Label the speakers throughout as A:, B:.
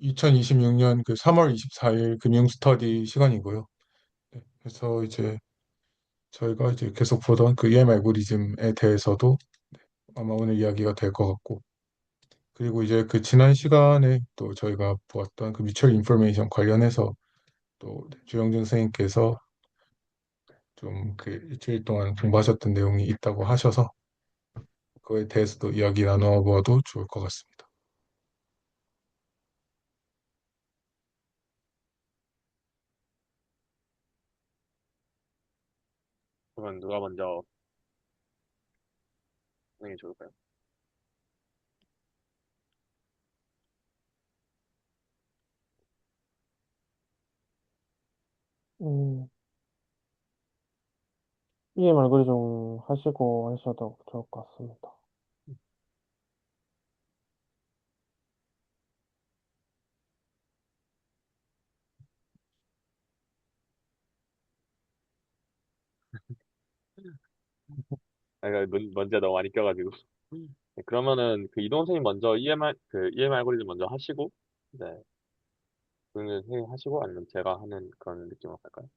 A: 2026년 그 3월 24일 금융 스터디 시간이고요. 네, 그래서 이제 저희가 이제 계속 보던 그 EM 알고리즘에 대해서도 아마 오늘 이야기가 될 것 같고, 그리고 이제 그 지난 시간에 또 저희가 보았던 그 뮤추얼 인포메이션 관련해서 또 주영준 선생님께서 좀 그 일주일 동안 공부하셨던 내용이 있다고 하셔서 그거에 대해서도 이야기 나누어 보아도 좋을 것 같습니다.
B: 그러면 누가 먼저 하는 게 좋을까요?
C: 음, EM 알고리즘 하시고 하셔도 좋을 것 같습니다.
B: 아, 이거 문제 너무 많이 껴가지고. 네, 그러면은 그 이동 선생님 먼저 EM 알고리즘 먼저 하시고, 네, 그는 선생님 하시고 아니면 제가 하는 그런 느낌으로 할까요?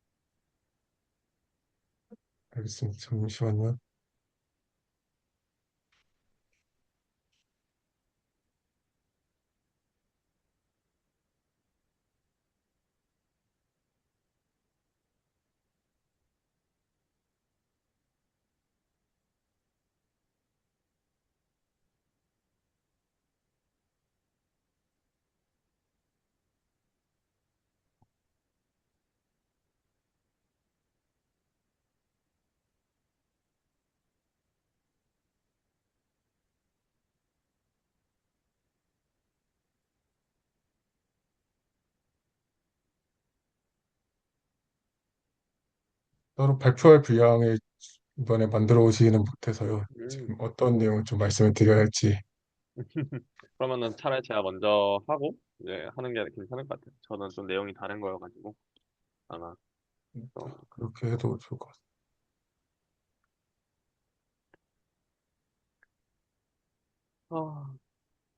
A: 알겠습니다. 잠시만요. 따로 발표할 분량을 이번에 만들어 오시기는 못해서요.
B: 음.
A: 지금 어떤 내용을 좀 말씀을 드려야 할지.
B: 그러면은 차라리 제가 먼저 하고, 이제 하는 게 괜찮을 것 같아요. 저는 좀 내용이 다른 거여가지고, 아마 좀,
A: 그렇게 해도 좋을 것 같습니다.
B: 아,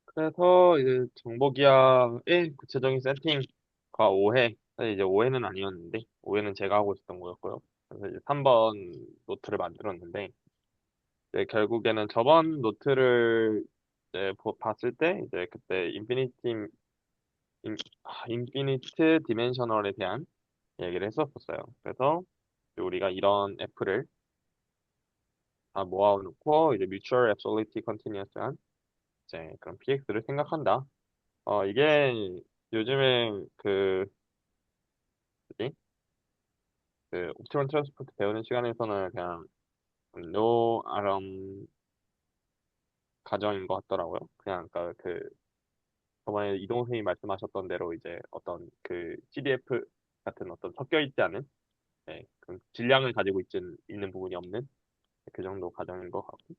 B: 그래서 이제 정보기학의 구체적인 세팅과 오해, 사실 이제 오해는 아니었는데, 오해는 제가 하고 있었던 거였고요. 그래서 이제 3번 노트를 만들었는데, 이제 결국에는 저번 노트를 이제 봤을 때, 이제 그때 인피니트 디멘셔널에 대한 얘기를 했었었어요. 그래서 이제 우리가 이런 F를 다 모아놓고, 이제 Mutual Absolutely Continuous한 이제 그런 PX를 생각한다. 이게 요즘에 뭐지? 그 옵티멀 트랜스포트 배우는 시간에서는 그냥 no 아럼 가정인 것 같더라고요. 그냥 그 저번에 이동 선생님이 말씀하셨던 대로 이제 어떤 그 CDF 같은 어떤 섞여 있지 않은 그런 질량을 가지고 있는 부분이 없는 그 정도 가정인 것 같고.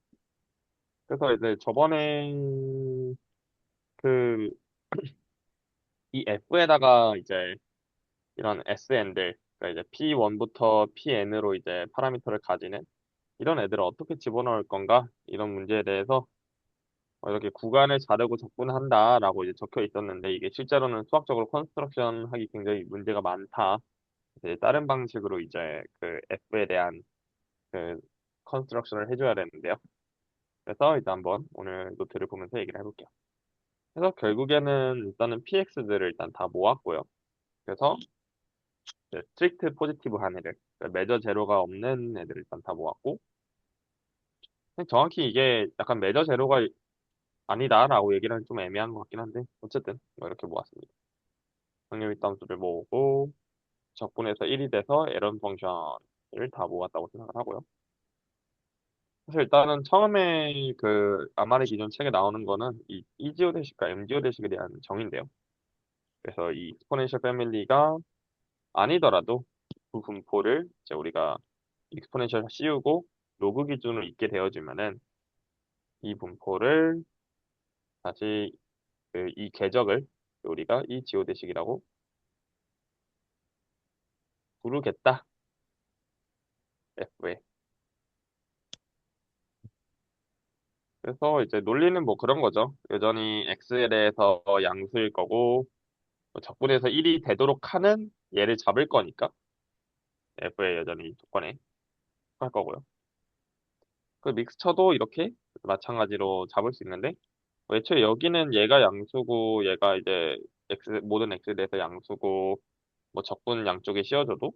B: 그래서 이제 저번에 그 이 F에다가 이제 이런 SN들, 그러니까 이제 P1부터 PN으로 이제 파라미터를 가지는 이런 애들을 어떻게 집어넣을 건가? 이런 문제에 대해서 이렇게 구간을 자르고 접근한다라고 이제 적혀 있었는데 이게 실제로는 수학적으로 컨스트럭션 하기 굉장히 문제가 많다. 이제 다른 방식으로 이제 그 F에 대한 그 컨스트럭션을 해줘야 되는데요. 그래서 일단 한번 오늘 노트를 보면서 얘기를 해볼게요. 그래서 결국에는 일단은 PX들을 일단 다 모았고요. 그래서 스트릭트 포지티브한 애들, 그러니까 매저 제로가 없는 애들을 일단 다 모았고, 정확히 이게 약간 매저 제로가 아니다라고 얘기를 하면 좀 애매한 것 같긴 한데, 어쨌든 뭐 이렇게 모았습니다. 확률 밑함수를 모으고, 적분해서 1이 돼서 에런 펑션을 다 모았다고 생각을 하고요. 사실 일단은 처음에 그 아마리 기준 책에 나오는 거는 이 E지오대식과 M지오대식에 대한 정의인데요. 그래서 이 익스포넨셜 패밀리가 아니더라도 그 분포를 이제 우리가 익스포넨셜 씌우고 로그 기준으로 있게 되어지면은 이 분포를 다시 이 궤적을 우리가 이 지오대식이라고 부르겠다. F에. 그래서 이제 논리는 뭐 그런 거죠. 여전히 X에 대해서 양수일 거고 적분에서 1이 되도록 하는 얘를 잡을 거니까 f에 여전히 조건에 할 거고요. 그 믹스처도 이렇게 마찬가지로 잡을 수 있는데 애초에 여기는 얘가 양수고 얘가 이제 모든 x에 대해서 양수고 뭐 적분 양쪽에 씌워줘도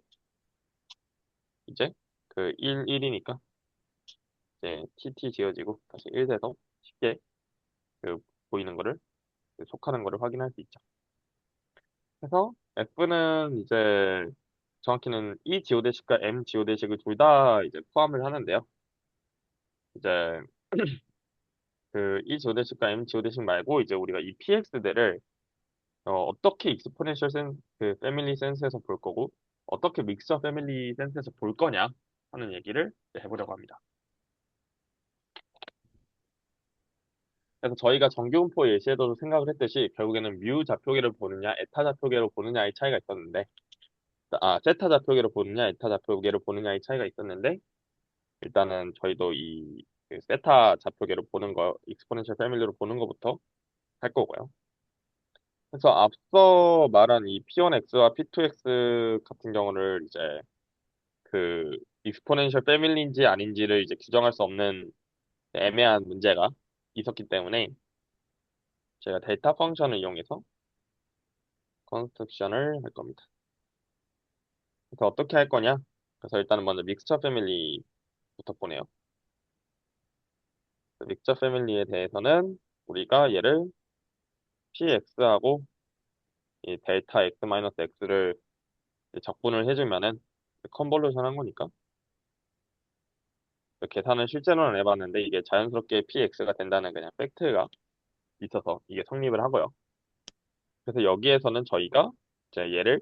B: 이제 그 1, 1이니까 이제 tt 지어지고 다시 1 돼서 쉽게 그 보이는 거를 그 속하는 거를 확인할 수 있죠. 그래서 f는 이제 정확히는 e 지오대식과 m 지오대식을 둘 다 이제 포함을 하는데요. 이제 그 e 지오대식과 m 지오대식 말고 이제 우리가 이 px들을 어떻게 익스포넨셜 그 패밀리 센스에서 볼 거고 어떻게 믹서 패밀리 센스에서 볼 거냐 하는 얘기를 이제 해보려고 합니다. 그래서 저희가 정규분포 예시에도 생각을 했듯이 결국에는 뮤 좌표계를 보느냐 에타 좌표계로 보느냐의 차이가 있었는데 세타 좌표계로 보느냐 에타 좌표계로 보느냐의 차이가 있었는데 일단은 저희도 이그 세타 좌표계로 보는 거 익스포넨셜 패밀리로 보는 거부터 할 거고요. 그래서 앞서 말한 이 P1X와 P2X 같은 경우를 이제 그 익스포넨셜 패밀리인지 아닌지를 이제 규정할 수 없는 애매한 문제가 있었기 때문에 제가 델타 펑션을 이용해서 컨스트럭션을 할 겁니다. 그래서 어떻게 할 거냐? 그래서 일단은 먼저 믹스처 패밀리부터 보네요. 믹스처 패밀리에 대해서는 우리가 얘를 px하고 이 델타 x 마이너스 x를 적분을 해주면은 컨볼루션 한 거니까 계산을 실제로는 해봤는데 이게 자연스럽게 px가 된다는 그냥 팩트가 있어서 이게 성립을 하고요. 그래서 여기에서는 저희가 이제 얘를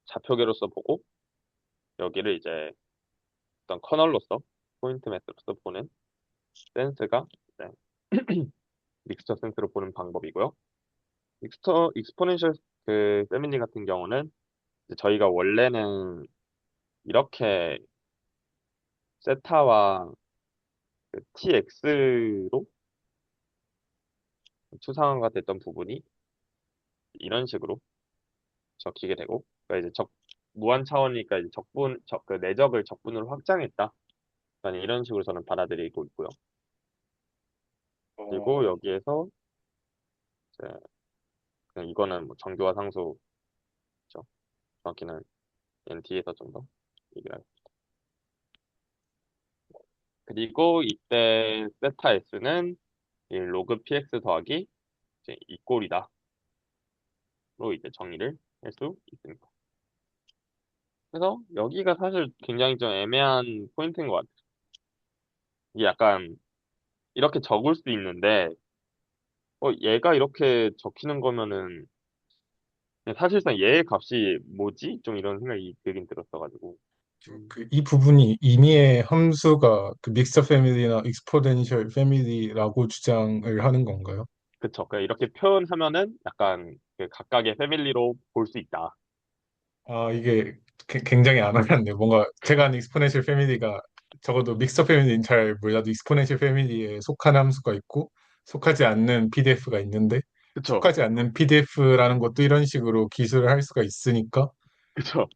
B: 좌표계로서 보고 여기를 이제 어떤 커널로서 포인트 매스로서 보는 센스가 이제 믹스처 센스로 보는 방법이고요. 익스포넨셜 그 패밀리 같은 경우는 이제 저희가 원래는 이렇게 세타와 그 tx로 추상화가 됐던 부분이 이런 식으로 적히게 되고 그러니까 이제 무한 차원이니까 이제 그 내적을 적분으로 확장했다. 약간 이런 식으로 저는 받아들이고 있고요. 그리고
A: 어,
B: 여기에서 이제 그냥 이거는 뭐 정교화 상수죠. 정확히는 얘는 뒤에서 좀 더 얘기를 할게요. 그리고 이때 세타 s는 이 로그 px 더하기 이제 이 꼴이다로 이제 정의를 할 수 있습니다. 그래서 여기가 사실 굉장히 좀 애매한 포인트인 것 같아요. 이게 약간 이렇게 적을 수 있는데 얘가 이렇게 적히는 거면은 사실상 얘의 값이 뭐지? 좀 이런 생각이 들긴 들었어가지고.
A: 이 부분이 임의의 함수가 그 믹서 패밀리나 익스포넨셜 패밀리라고 주장을 하는 건가요?
B: 그쵸. 그러니까 이렇게 표현하면은 약간 그 각각의 패밀리로 볼 수 있다.
A: 아, 이게 굉장히 안 와닿네요. 뭔가 제가 아는 익스포넨셜 패밀리가 적어도 믹서 패밀리는 잘 몰라도 익스포넨셜 패밀리에 속하는 함수가 있고 속하지 않는 PDF가 있는데
B: 그쵸.
A: 속하지 않는 PDF라는 것도 이런 식으로 기술을 할 수가 있으니까
B: 그쵸.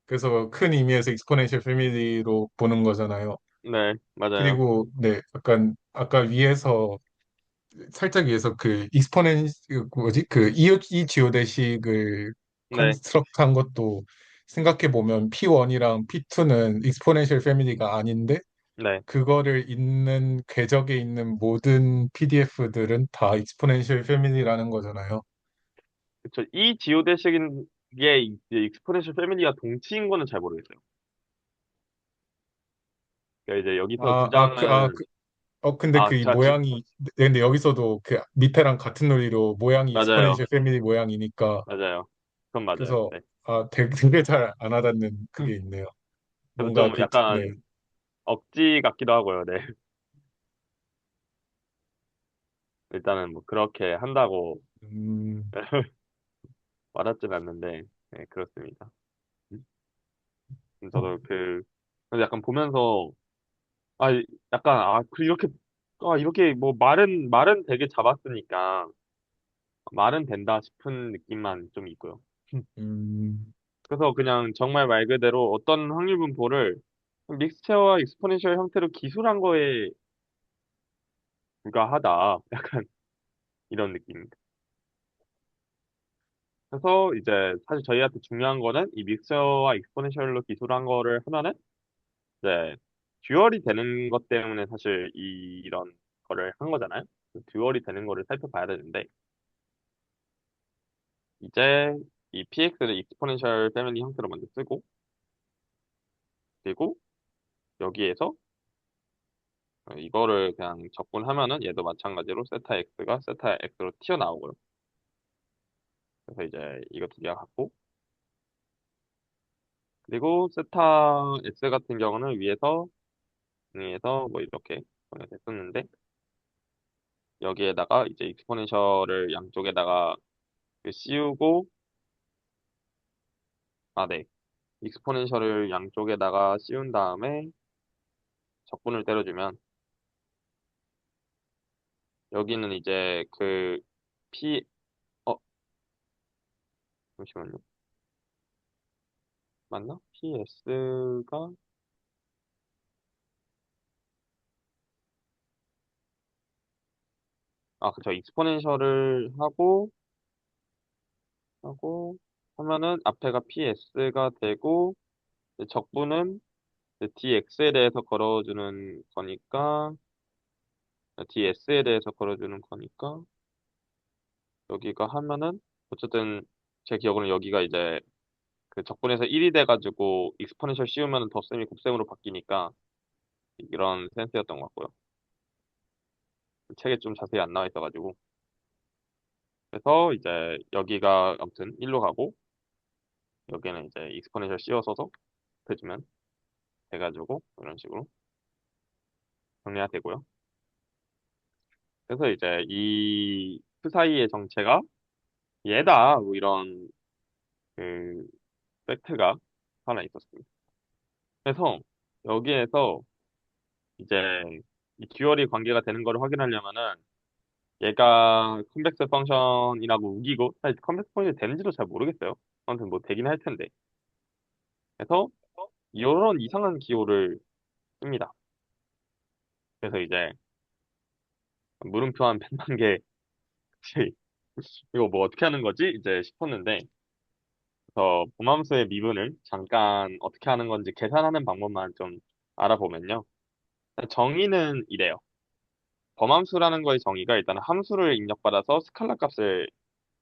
A: 그래서 큰 의미에서 익스포넨셜 패밀리로 보는 거잖아요.
B: 네, 맞아요.
A: 그리고 네, 약간 아까 위에서 살짝 위에서 그 익스포넨 뭐지 그 이 지오대식을
B: 네,
A: 컨스트럭트 한 것도 생각해 보면 P1이랑 P2는 익스포넨셜 패밀리가 아닌데
B: 네.
A: 그거를 있는 궤적에 있는 모든 PDF들은 다 익스포넨셜 패밀리라는 거잖아요.
B: 그쵸. 이 지오대식인 게 이제 익스포넨셜 패밀리와 동치인 거는 잘 모르겠어요. 그러니까 이제 여기서 주장은,
A: 근데 그 이
B: 자,
A: 모양이 근데 여기서도 그 밑에랑 같은 논리로 모양이
B: 맞아요.
A: 익스포넨셜 패밀리 모양이니까
B: 맞아요. 그건 맞아요.
A: 그래서
B: 네.
A: 되게 잘 안 와닿는 그게 있네요.
B: 그래서
A: 뭔가
B: 좀 약간
A: 네.
B: 억지 같기도 하고요. 네. 일단은 뭐 그렇게 한다고
A: 음,
B: 와닿진 않는데, 네, 그렇습니다.
A: 어,
B: 저도 그래서 약간 보면서, 아, 약간, 이렇게 뭐 말은 되게 잡았으니까, 말은 된다 싶은 느낌만 좀 있고요.
A: 음,
B: 그래서 그냥 정말 말 그대로 어떤 확률 분포를 믹스체와 익스포넨셜 형태로 기술한 거에 불과하다. 약간 이런 느낌입니다. 그래서 이제 사실 저희한테 중요한 거는 이 믹서와 익스포넨셜로 기술한 거를 하면은 이제 듀얼이 되는 것 때문에 사실 이런 거를 한 거잖아요. 듀얼이 되는 거를 살펴봐야 되는데 이제 이 PX를 익스포넨셜 패밀리 형태로 먼저 쓰고 그리고 여기에서 이거를 그냥 적분하면은 얘도 마찬가지로 세타 x가 세타 x로 튀어나오고요. 그래서 이제 이거 두 개가 같고 그리고 세타 x 같은 경우는 위에서 뭐 이렇게 됐었는데 여기에다가 이제 익스포넨셜을 양쪽에다가 씌우고 네. 익스포넨셜을 양쪽에다가 씌운 다음에 적분을 때려주면 여기는 이제 그 p 어 잠시만요. 맞나? ps가 그쵸. 익스포넨셜을 하고 하면은 앞에가 ps가 되고 이제 적분은 이제 dx에 대해서 걸어주는 거니까 ds에 대해서 걸어주는 거니까 여기가 하면은 어쨌든 제 기억으로는 여기가 이제 그 적분에서 1이 돼가지고 익스포넨셜 씌우면 덧셈이 곱셈으로 바뀌니까 이런 센스였던 것 같고요. 책에 좀 자세히 안 나와 있어가지고 그래서 이제 여기가 아무튼 1로 가고 여기는 이제 익스포넨셜 씌워서서 해주면 돼가지고 이런 식으로 정리가 되고요. 그래서 이제 이 그 사이의 정체가 얘다 뭐 이런 그 팩트가 하나 있었습니다. 그래서 여기에서 이제 이 듀얼이 관계가 되는 걸 확인하려면은 얘가 컨벡스 펑션이라고 우기고 사실 컨벡스 펑션이 되는지도 잘 모르겠어요. 아무튼 뭐 되긴 할 텐데. 그래서 이런 이상한 기호를 씁니다. 그래서 이제 물음표 한 100만 개 이거 뭐 어떻게 하는 거지? 이제 싶었는데 그래서 범함수의 미분을 잠깐 어떻게 하는 건지 계산하는 방법만 좀 알아보면요. 정의는 이래요. 범함수라는 거의 정의가 일단 함수를 입력받아서 스칼라 값을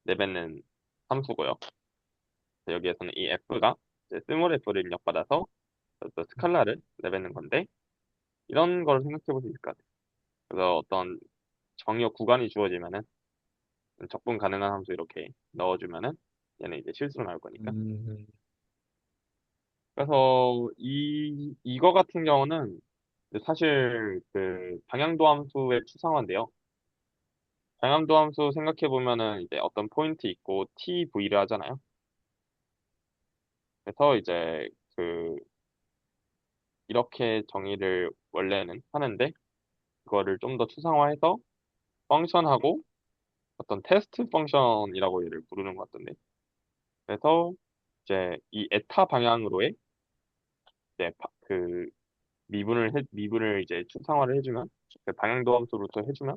B: 내뱉는 함수고요. 여기에서는 이 f가 이제 스몰 f를 입력받아서 또 스칼라를 내뱉는 건데 이런 걸 생각해 보시면 될 것 같아요. 그래서 어떤 정의역 구간이 주어지면은 적분 가능한 함수 이렇게 넣어주면은 얘는 이제 실수로 나올 거니까.
A: 음,
B: 그래서 이거 같은 경우는 사실 그 방향도 함수의 추상화인데요. 방향도 함수 생각해 보면은 이제 어떤 포인트 있고 tv를 하잖아요. 그래서 이제 그 이렇게 정의를 원래는 하는데 그거를 좀 더 추상화해서 펑션하고 어떤 테스트 펑션이라고 얘를 부르는 것 같던데. 그래서 이제 이 에타 방향으로의 이제 그 미분을 이제 추상화를 해주면 그 방향도 함수로서 해주면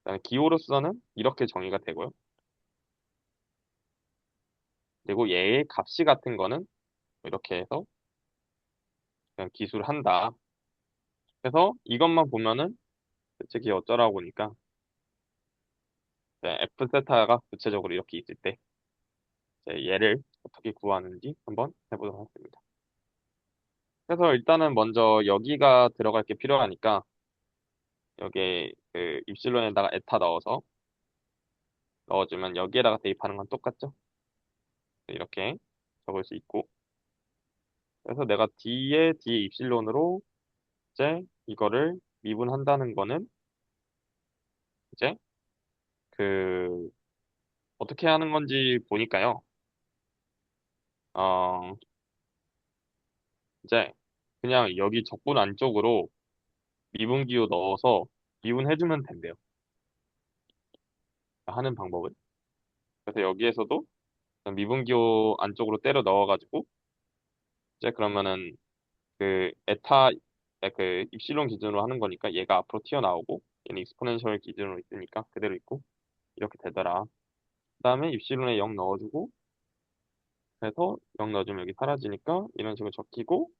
B: 그다음에 기호로서는 이렇게 정의가 되고요. 그리고 얘의 값이 같은 거는 이렇게 해서 그냥 기술한다. 그래서 이것만 보면은 대체 어쩌라고 보니까 f 세타가 구체적으로 이렇게 있을 때 이제 얘를 어떻게 구하는지 한번 해보도록 하겠습니다. 그래서 일단은 먼저 여기가 들어갈 게 필요하니까 여기에 그 입실론에다가 에타 넣어주면 여기에다가 대입하는 건 똑같죠? 이렇게 적을 수 있고 그래서 내가 뒤에 입실론으로 이제 이거를 미분한다는 거는 이제 그 어떻게 하는 건지 보니까요. 어 이제 그냥 여기 적분 안쪽으로 미분기호 넣어서 미분해주면 된대요. 하는 방법은. 그래서 여기에서도 그냥 미분기호 안쪽으로 때려 넣어가지고 이제 그러면은 그 에타 그 입실론 기준으로 하는 거니까 얘가 앞으로 튀어나오고 얘는 익스포넨셜 기준으로 있으니까 그대로 있고 이렇게 되더라. 그다음에 입실론에 0 넣어주고 그래서 0 넣어주면 여기 사라지니까 이런 식으로 적히고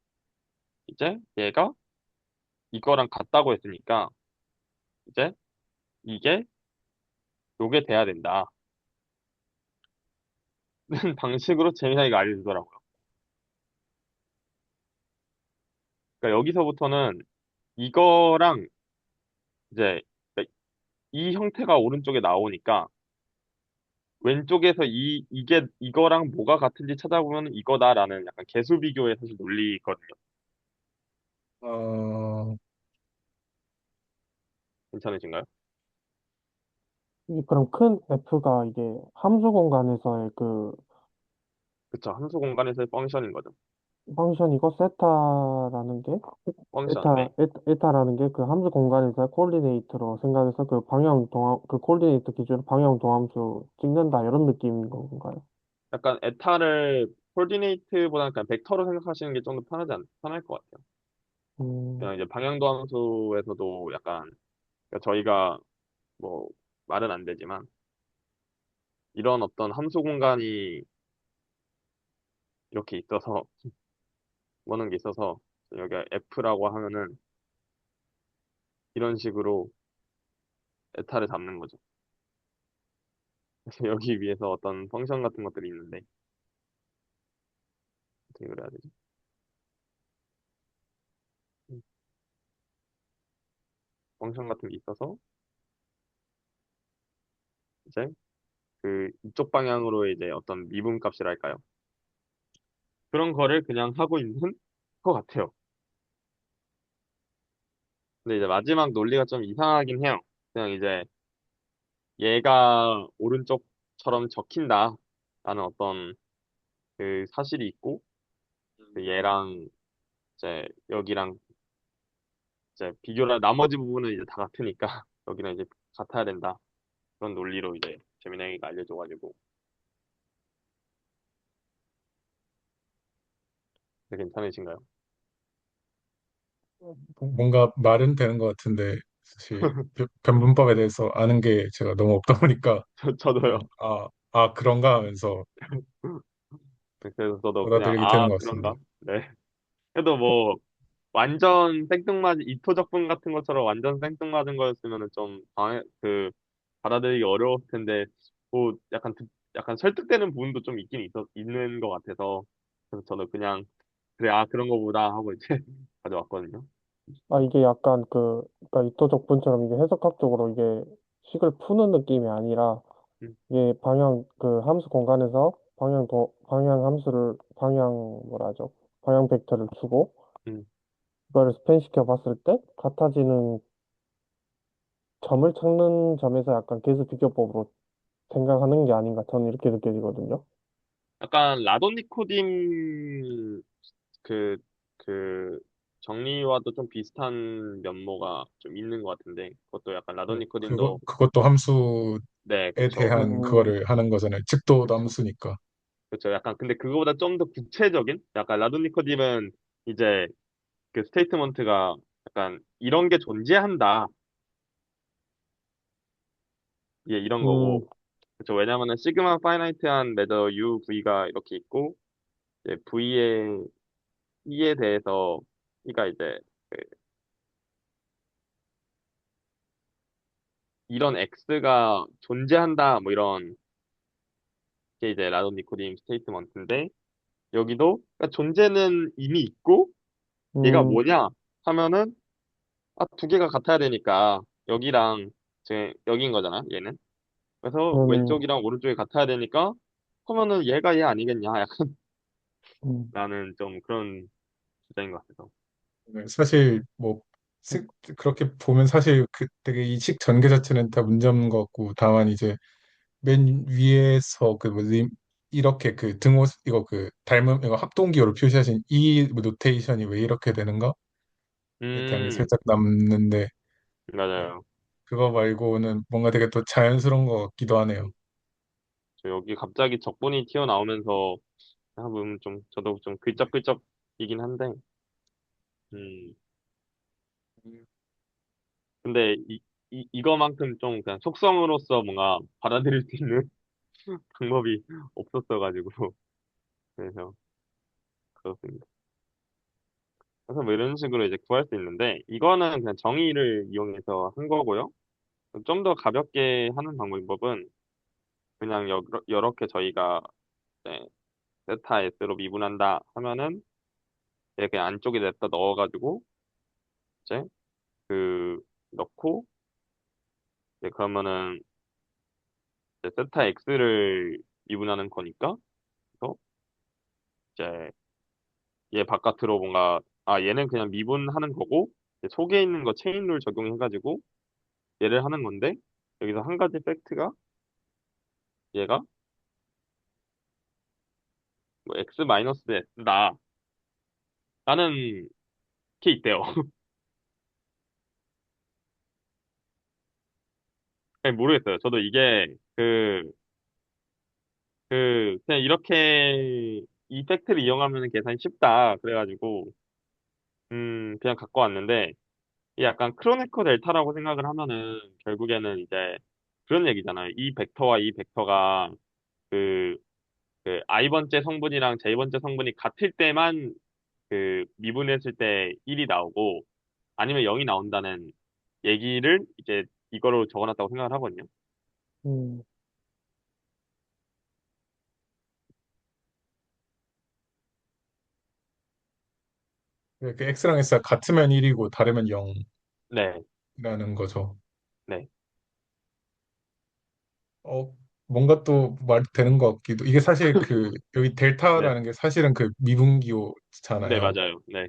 B: 이제 얘가 이거랑 같다고 했으니까 이제 이게 요게 돼야 된다는 방식으로 재미나이가 알려주더라고요. 그러니까 여기서부터는 이거랑 이제 그러니까 이 형태가 오른쪽에 나오니까 왼쪽에서 이게 이거랑 뭐가 같은지 찾아보면 이거다라는 약간 개수 비교의 사실 논리거든요.
A: 어,
B: 괜찮으신가요?
C: 이게 그럼 큰 F가 이게 함수 공간에서의 그
B: 그쵸. 함수 공간에서의 펑션인 거죠.
C: 펑션이고, 세타라는 게,
B: 펑션. 네.
C: 에타라는 게 그 함수 공간에서의 코or디네이트로 생각해서 그 그 코or디네이트 기준으로 방향 동함수 찍는다, 이런 느낌인 건가요?
B: 약간 에타를 코디네이트보다는 그냥 벡터로 생각하시는 게 좀 더 편할 것 같아요.
C: 음,
B: 그냥 이제 방향도 함수에서도 약간 그러니까 저희가 뭐 말은 안 되지만 이런 어떤 함수 공간이 이렇게 있어서 뭐는 게 있어서 여기 F라고 하면은 이런 식으로 에타를 잡는 거죠. 그래서 여기 위에서 어떤 펑션 같은 것들이 있는데 어떻게 그래야 되지? 음, 펑션 같은 게 있어서 이제 그 이쪽 방향으로 이제 어떤 미분값이랄까요? 그런 거를 그냥 하고 있는 것 같아요. 근데 이제 마지막 논리가 좀 이상하긴 해요. 그냥 이제 얘가 오른쪽처럼 적힌다 라는 어떤 그 사실이 있고 그 얘랑 이제 여기랑 이제 비교를 나머지 부분은 이제 다 같으니까 여기는 이제 같아야 된다. 그런 논리로 이제 재민이가 알려줘가지고 되게 괜찮으신가요?
A: 뭔가 말은 되는 것 같은데 사실 변분법에 대해서 아는 게 제가 너무 없다 보니까
B: 저도요.
A: 그냥 그런가 하면서
B: 그래서 저도 그냥
A: 받아들이게 되는 것 같습니다.
B: 그런가? 네. 그래도 뭐 완전 생뚱맞은 이토적분 같은 것처럼 완전 생뚱맞은 거였으면은 좀 받아들이기 어려웠을 텐데 뭐 약간 설득되는 부분도 좀 있는 것 같아서 그래서 저도 그냥 그래 그런 거보다 하고 이제 가져왔거든요.
C: 아, 이게 약간 그러니까 이토적 분처럼 이게 해석학적으로 이게 식을 푸는 느낌이 아니라,
B: 음,
C: 이게 그 함수 공간에서 방향 뭐라 하죠? 방향 벡터를 주고,
B: 음.
C: 그거를 스팬시켜 봤을 때 같아지는 점을 찾는 점에서 약간 계수 비교법으로 생각하는 게 아닌가, 저는 이렇게 느껴지거든요.
B: 약간 라돈니코딘 그 그 정리와도 좀 비슷한 면모가 좀 있는 것 같은데 그것도 약간
A: 네,
B: 라돈니코딘도
A: 그것도 함수에
B: 네, 그쵸.
A: 대한
C: 음,
A: 그거를 하는 거잖아요. 측도도
B: 그쵸.
A: 함수니까.
B: 그쵸. 약간 근데 그거보다 좀 더 구체적인 약간 라돈니코딘은 이제 그 스테이트먼트가 약간 이런 게 존재한다. 예, 이런
C: 음,
B: 거고. 그쵸. 왜냐면은 시그마 파이나이트한 매저 U, V가 이렇게 있고 이제 V의 E에 대해서 E가 이제 그 이런 X가 존재한다. 뭐 이런 게 이제 라돈니코딘 스테이트먼트인데 여기도 그러니까 존재는 이미 있고 얘가
C: 음,
B: 뭐냐 하면은 두 개가 같아야 되니까 여기랑 여기인 거잖아, 얘는. 그래서
C: 그러네.
B: 왼쪽이랑 오른쪽이 같아야 되니까 그러면은 얘가 얘 아니겠냐? 약간
C: 음.
B: 나는 좀 그런 주장인 것 같아서.
A: 네, 사실 뭐 그렇게 보면 사실 되게 이 식 전개 자체는 다 문제 없는 것 같고 다만 이제 맨 위에서 이렇게 그 등호 이거 그 닮음 이거 합동기호로 표시하신 이 노테이션이 왜 이렇게 되는가에 대한 게
B: 음,
A: 살짝 남는데 네,
B: 맞아요.
A: 그거 말고는 뭔가 되게 또 자연스러운 것 같기도 하네요.
B: 저 여기 갑자기 적분이 튀어나오면서 한번 좀 저도 좀 글쩍글쩍이긴 한데, 음, 근데 이거만큼 좀 그냥 속성으로서 뭔가 받아들일 수 있는 방법이 없었어가지고, 그래서 그렇습니다. 그래서 뭐 이런 식으로 이제 구할 수 있는데, 이거는 그냥 정의를 이용해서 한 거고요. 좀 더 가볍게 하는 방법은 그냥 이렇게 저희가 네, 세타 S로 미분한다 하면은 이렇게 안쪽에 냅다 넣어가지고 이제 그 넣고 이제 그러면은 이제 세타 X를 미분하는 거니까 그래서 이제 얘 바깥으로 뭔가 얘는 그냥 미분하는 거고 이제 속에 있는 거 체인룰 적용해가지고 얘를 하는 건데 여기서 한 가지 팩트가 얘가 뭐 X 마이너스 S다 라는 게 있대요. 잘 모르겠어요. 저도 이게 그냥 이렇게 이 팩트를 이용하면 계산이 쉽다. 그래가지고, 그냥 갖고 왔는데, 이게 약간 크로네커 델타라고 생각을 하면은, 결국에는 이제 그런 얘기잖아요. 이 벡터와 이 벡터가 그, I 번째 성분이랑 J 번째 성분이 같을 때만 미분했을 때 1이 나오고, 아니면 0이 나온다는 얘기를 이제 이거로 적어놨다고 생각을 하거든요.
C: 음,
A: 이렇게 X랑 S가 같으면 1이고 다르면
B: 네,
A: 0이라는 거죠.
B: 네,
A: 어, 뭔가 또 말 되는 것 같기도. 이게 사실 여기
B: 네,
A: 델타라는 게 사실은 그
B: 네,
A: 미분기호잖아요.
B: 맞아요. 네.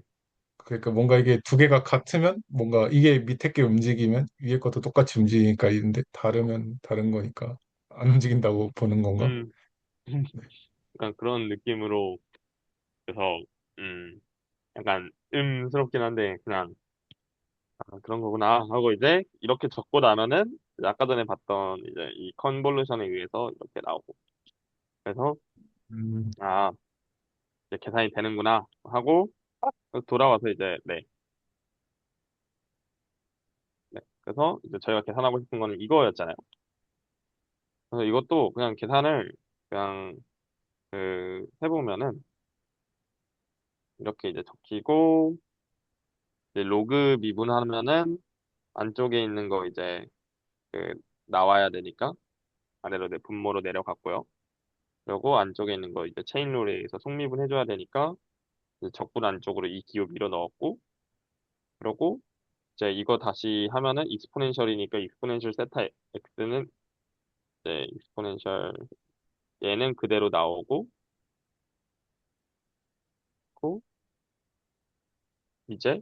A: 그러니까 뭔가 이게 두 개가 같으면 뭔가 이게 밑에 게 움직이면 위에 것도 똑같이 움직이니까 있는데 다르면 다른 거니까 안 움직인다고 보는 건가?
B: 음,
A: 네.
B: 약간 그런 느낌으로, 그래서, 약간 음스럽긴 한데, 그냥, 그런 거구나 하고 이제, 이렇게 적고 나면은, 이제 아까 전에 봤던 이제 이 컨볼루션에 의해서 이렇게 나오고. 그래서,
A: 음,
B: 아, 이제 계산이 되는구나 하고, 돌아와서 이제, 네, 네. 그래서 이제 저희가 계산하고 싶은 거는 이거였잖아요. 그래서 이것도 그냥 계산을, 그냥, 해보면은, 이렇게 이제 적히고, 이제 로그 미분하면은, 안쪽에 있는 거 이제, 그, 나와야 되니까, 아래로 분모로 내려갔고요. 그리고 안쪽에 있는 거 이제 체인룰에 의해서 속립을 해줘야 되니까 이제 적분 안쪽으로 이 기호 밀어 넣었고 그리고 이제 이거 다시 하면은 익스포넨셜이니까 익스포넨셜 세타 x는 이제 익스포넨셜 얘는 그대로 나오고 고 이제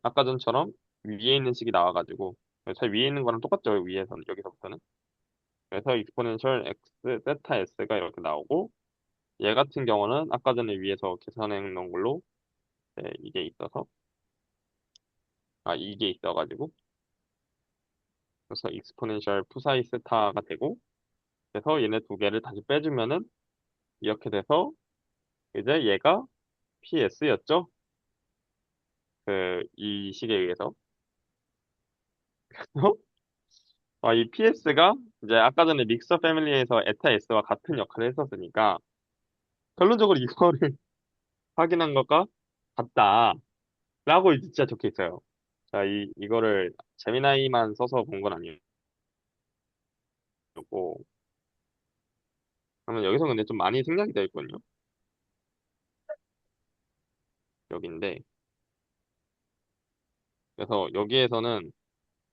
B: 아까 전처럼 위에 있는 식이 나와가지고 사실 위에 있는 거랑 똑같죠 위에서는 여기서부터는 그래서 익스포넨셜 x 세타 s가 이렇게 나오고 얘 같은 경우는 아까 전에 위에서 계산해 놓은 걸로 이게 있어서 이게 있어가지고 그래서 익스포넨셜 푸사이 스타가 되고 그래서 얘네 두 개를 다시 빼주면은 이렇게 돼서 이제 얘가 PS였죠? 이 식에 의해서 이 PS가 이제 아까 전에 믹서 패밀리에서 에타 S와 같은 역할을 했었으니까 결론적으로 이거를 확인한 것과 같다라고 이제 진짜 적혀 있어요. 자, 이거를 제미나이만 써서 본 건 아니었고 그러면 여기서 근데 좀 많이 생략이 되어 있거든요. 여기인데 그래서 여기에서는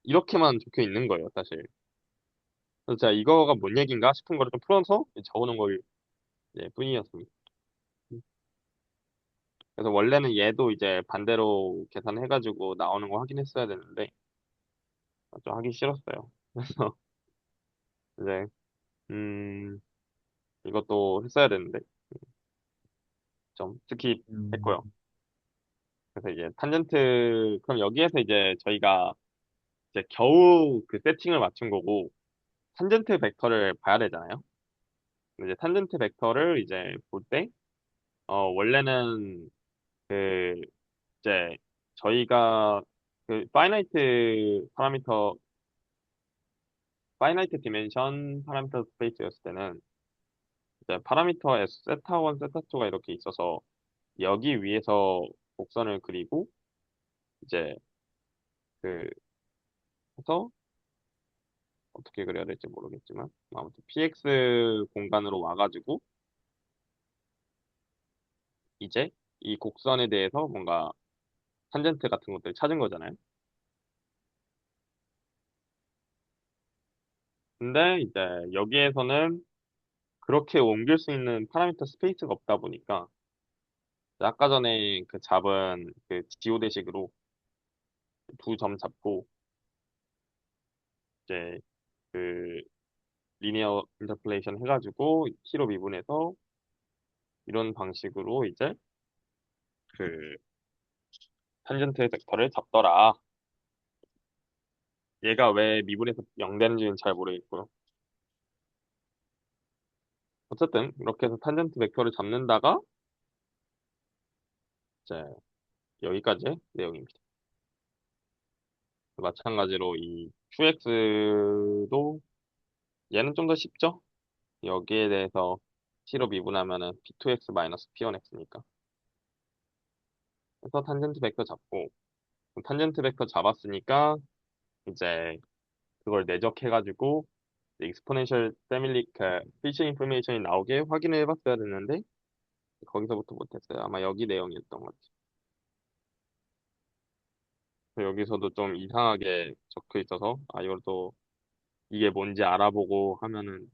B: 이렇게만 적혀 있는 거예요, 사실. 그래서 제가 이거가 뭔 얘기인가 싶은 거를 좀 풀어서 적어놓은 걸 이제 뿐이었습니다. 그래서 원래는 얘도 이제 반대로 계산해가지고 나오는 거 확인했어야 되는데 좀 하기 싫었어요. 그래서 이제 음 이것도 했어야 되는데 좀 스킵했고요.
A: 음,
B: 그래서 이제 탄젠트 그럼 여기에서 이제 저희가 이제 겨우 그 세팅을 맞춘 거고 탄젠트 벡터를 봐야 되잖아요. 근데 이제 탄젠트 벡터를 이제 볼 때, 원래는 그 이제 저희가 그 파이나이트 디멘션 파라미터 스페이스였을 때는 이제 파라미터에 세타 1, 세타 2가 이렇게 있어서 여기 위에서 곡선을 그리고 이제 그 해서 어떻게 그려야 될지 모르겠지만 아무튼 px 공간으로 와가지고 이제 이 곡선에 대해서 뭔가 탄젠트 같은 것들 찾은 거잖아요. 근데 이제 여기에서는 그렇게 옮길 수 있는 파라미터 스페이스가 없다 보니까 아까 전에 그 잡은 그 지오대식으로 두 점 잡고 이제 그 리니어 인터폴레이션 해가지고 키로 미분해서 이런 방식으로 이제 그 탄젠트 벡터를 잡더라. 얘가 왜 미분해서 0 되는지는 잘 모르겠고요. 어쨌든 이렇게 해서 탄젠트 벡터를 잡는다가 이제 여기까지 내용입니다. 마찬가지로 이 QX도 얘는 좀 더 쉽죠? 여기에 대해서 t로 미분하면은 p2x-p1x니까. 그래서 탄젠트 벡터 잡고 탄젠트 벡터 잡았으니까 이제 그걸 내적해가지고 익스포넨셜 패밀리 피쉬 인포메이션이 나오게 확인을 해봤어야 됐는데 거기서부터 못했어요. 아마 여기 내용이었던 것 같아요. 여기서도 좀 이상하게 적혀 있어서 이걸 또 이게 뭔지 알아보고 하면은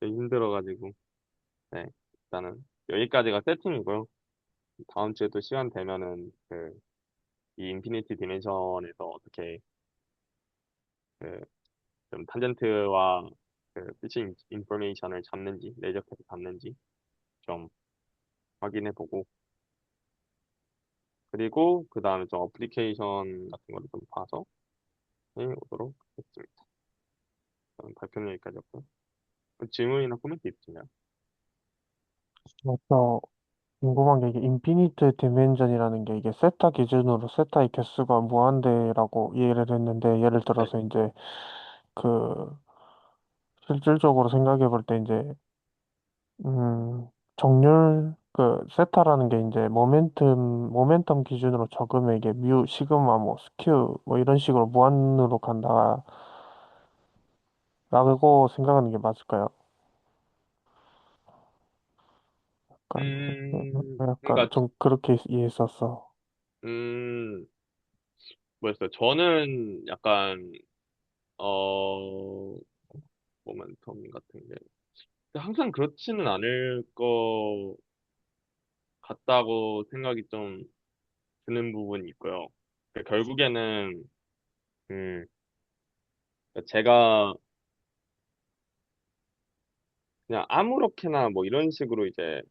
B: 되게 힘들어가지고 네 일단은 여기까지가 세팅이고요. 다음 주에 또 시간 되면은 이 인피니티 디멘션에서 어떻게 그 좀 탄젠트와 그 피치 인포메이션을 잡는지 내적해서 잡는지 좀 확인해보고 그리고 그 다음에 좀 어플리케이션 같은 거를 좀 봐서 오도록 하겠습니다. 저는 발표는 여기까지였고요. 질문이나 코멘트 있으신가요?
C: 저 궁금한 게 이게 인피니트 디멘전이라는 게 이게 세타 기준으로 세타의 개수가 무한대라고 이해를 했는데 예를
B: 네.
C: 들어서 이제 그 실질적으로 생각해 볼 때 이제 정률 그 세타라는 게 이제 모멘텀 기준으로 적으면 이게 뮤 시그마 뭐 스큐 뭐 이런 식으로 무한으로 간다라고 생각하는 게 맞을까요? 약간
B: 그러니까
C: 좀 그렇게 이해했었어.
B: 음, 뭐였어요? 저는 약간 어 모멘텀 같은 게 항상 그렇지는 않을 것 같다고 생각이 좀 드는 부분이 있고요. 결국에는 음, 제가 그냥 아무렇게나 뭐 이런 식으로 이제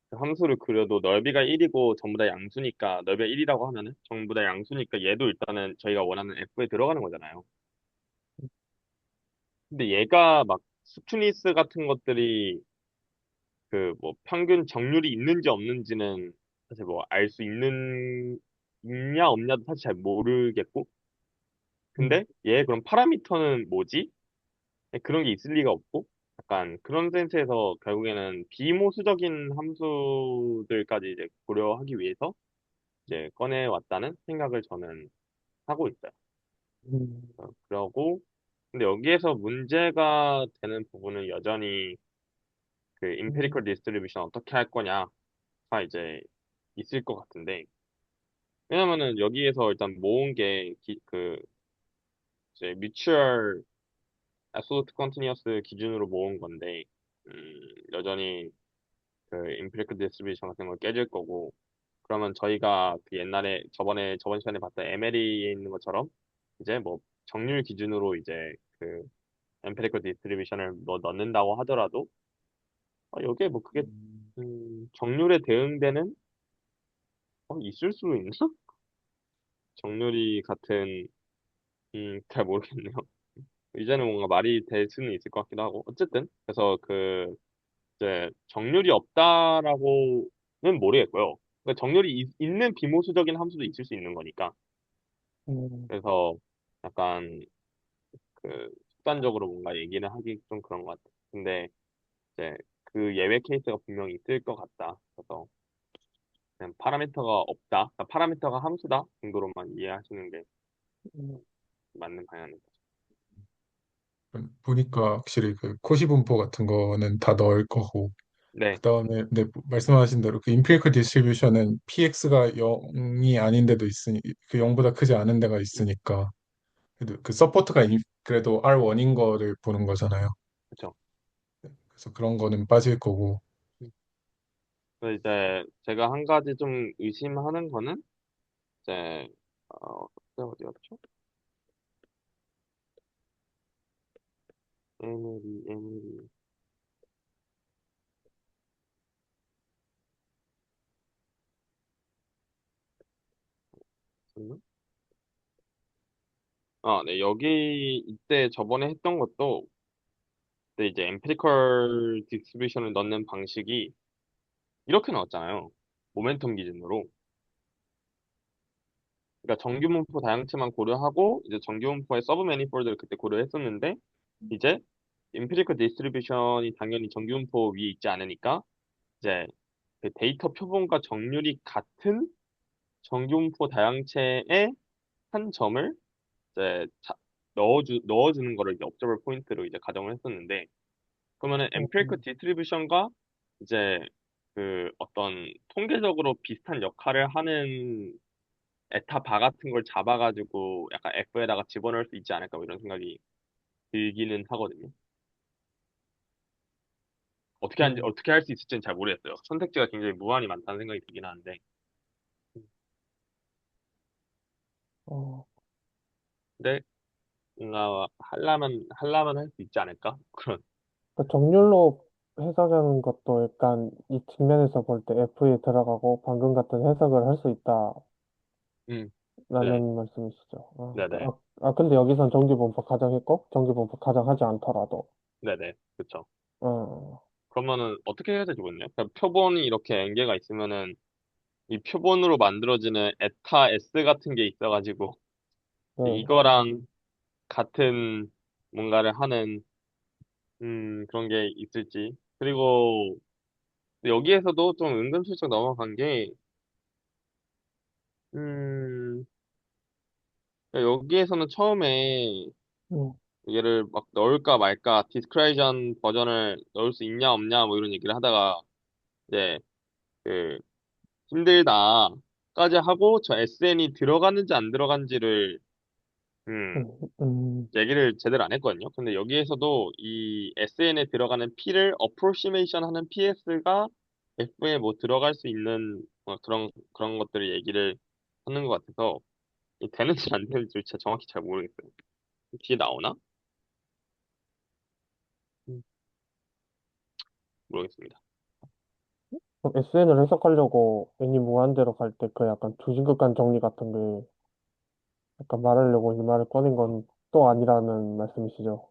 B: 그 함수를 그려도 넓이가 1이고 전부 다 양수니까 넓이가 1이라고 하면은 전부 다 양수니까 얘도 일단은 저희가 원하는 F에 들어가는 거잖아요. 근데 얘가 막 스투니스 같은 것들이 그 뭐 평균 정률이 있는지 없는지는 사실 뭐 알 수 있냐 없냐도 사실 잘 모르겠고
C: 음,
B: 근데 얘 그럼 파라미터는 뭐지? 그런 게 있을 리가 없고 약간 그런 센스에서 결국에는 비모수적인 함수들까지 이제 고려하기 위해서 이제 꺼내왔다는 생각을 저는 하고 있어요.
C: 음,
B: 그러고 근데 여기에서 문제가 되는 부분은 여전히 그
C: 음,
B: 임페리컬 디스트리뷰션 어떻게 할 거냐가 이제 있을 것 같은데 왜냐면은 여기에서 일단 모은 게 이제 뮤추얼 애솔루트 컨티니어스 기준으로 모은 건데 여전히 그 임페리컬 디스트리뷰션 같은 걸 깨질 거고 그러면 저희가 그 옛날에 저번 시간에 봤던 MLE에 있는 것처럼 이제 뭐 정률 기준으로 이제 그 엠피리컬 디스트리뷰션을 뭐 넣는다고 하더라도 여기에 뭐 그게 정률에 대응되는 있을 수도 있나? 정률이 같은, 잘 모르겠네요. 이제는 뭔가 말이 될 수는 있을 것 같기도 하고. 어쨌든, 그래서 이제 정률이 없다라고는 모르겠고요. 그러니까 정률이 있는 비모수적인 함수도 있을 수 있는 거니까.
C: 음,
B: 그래서 약간 sub단적으로 뭔가 얘기를 하기 좀 그런 것 같아요. 근데 이제 그 예외 케이스가 분명히 있을 것 같다. 그래서 그냥 파라미터가 없다. 그러니까 파라미터가 함수다 정도로만 이해하시는 게
C: 음,
B: 맞는 방향인 거죠.
A: 보니까 확실히 그 코시 분포 같은 거는 다 넣을 거고,
B: 네,
A: 그다음에 네, 말씀하신 대로 그 임피리컬 디스트리뷰션은 PX가 0이 아닌 데도 있으니 그 0보다 크지 않은 데가 있으니까 그래도 그 서포트가 그래도 R1인 거를 보는 거잖아요.
B: 그렇죠.
A: 그래서 그런 거는 빠질 거고.
B: 그래서 이제 제가 한 가지 좀 의심하는 거는 이제 그때 어디 갔죠? 에밀리 있었나? 네, 여기 이때 저번에 했던 것도 그때 이제 엠피리컬 디스트리뷰션을 넣는 방식이 이렇게 나왔잖아요. 모멘텀 기준으로. 그러니까 정규 분포 다양치만 고려하고 이제 정규 분포의 서브 매니폴드를 그때 고려했었는데 이제 임피리컬 디스트리뷰션이 당연히 정규 분포 위에 있지 않으니까 이제 그 데이터 표본과 정률이 같은 정규 분포 다양체의 한 점을 이제 넣어주는 거를 이제 observer 포인트로 이제 가정을 했었는데 그러면은 empirical
C: 음,
B: distribution과 이제 어떤 통계적으로 비슷한 역할을 하는 에타 바 같은 걸 잡아가지고 약간 F에다가 집어넣을 수 있지 않을까 뭐 이런 생각이 들기는 하거든요.
C: 음.
B: 어떻게 할 수 있을지는 잘 모르겠어요. 선택지가 굉장히 무한히 많다는 생각이 들긴 하는데.
C: 어,
B: 근데 뭔가 하려면 할 수 있지 않을까? 그런.
C: 그 정률로 해석하는 것도 약간 이 측면에서 볼 때 F에 들어가고 방금 같은 해석을 할 수 있다라는
B: 음, 네,
C: 말씀이시죠.
B: 네네,
C: 근데 여기선 정규분포 가정했고 정규분포 가정하지 않더라도
B: 네네, 그쵸.
C: 어,
B: 그러면은 어떻게 해야 되지, 모르겠네요. 그러니까 표본이 이렇게 N개가 있으면은 이 표본으로 만들어지는 에타 S 같은 게 있어가지고
C: 네,
B: 이거랑 같은 뭔가를 하는 그런 게 있을지. 그리고 여기에서도 좀 은근슬쩍 넘어간 게 음, 여기에서는 처음에
C: 음,
B: 얘를 막 넣을까 말까 디스크라이전 버전을 넣을 수 있냐 없냐 뭐 이런 얘기를 하다가 이제 그 힘들다까지 하고 저 SN이 들어갔는지 안 들어간지를 음,
C: 음, 음,
B: 얘기를 제대로 안 했거든요. 근데 여기에서도 이 SN에 들어가는 P를 어프로시메이션 하는 PS가 F에 뭐 들어갈 수 있는 그런 것들을 얘기를 하는 것 같아서 이 되는지 안 되는지 진짜 정확히 잘 모르겠어요. 뒤에 나오나? 음, 모르겠습니다.
C: SN을 해석하려고 애니 무한대로 갈 때 그 약간 두진극간 정리 같은 게 약간 말하려고 이 말을 꺼낸 건 또 아니라는 말씀이시죠.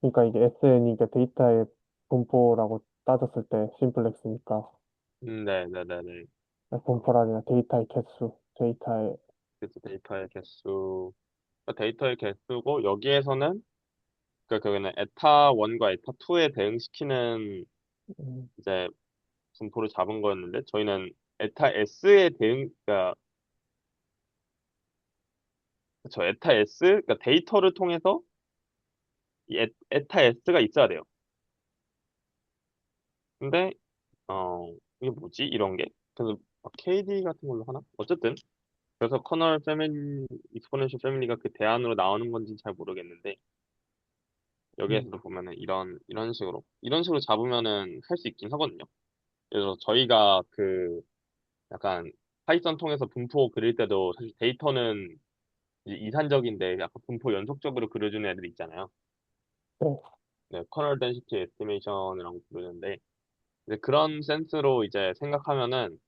C: 그러니까 이게 SN이 이게 데이터의 분포라고 따졌을 때 심플렉스니까
B: 네네네네.
C: 분포가 아니라 데이터의 개수, 데이터의
B: 그래서 데이터의 개수고 여기에서는 그러니까 그거는 에타 1과 에타 2에 대응시키는
C: 음,
B: 이제 분포를 잡은 거였는데 저희는 에타 S에 그러니까 그쵸 에타 S 그러니까 데이터를 통해서 이 에타 S가 있어야 돼요. 근데 이게 뭐지 이런 게 그래서 막 KD 같은 걸로 하나? 어쨌든 그래서 커널 패밀리 익스포넨셜 패밀리가 그 대안으로 나오는 건지 잘 모르겠는데
C: 음,
B: 여기에서도 보면은 이런 식으로 잡으면은 할 수 있긴 하거든요. 그래서 저희가 약간 파이썬 통해서 분포 그릴 때도 사실 데이터는 이제 이산적인데 약간 분포 연속적으로 그려주는 애들 있잖아요.
C: 네,
B: 네, 커널 덴시티 에스티메이션이라고 부르는데 이제 그런 센스로 이제 생각하면은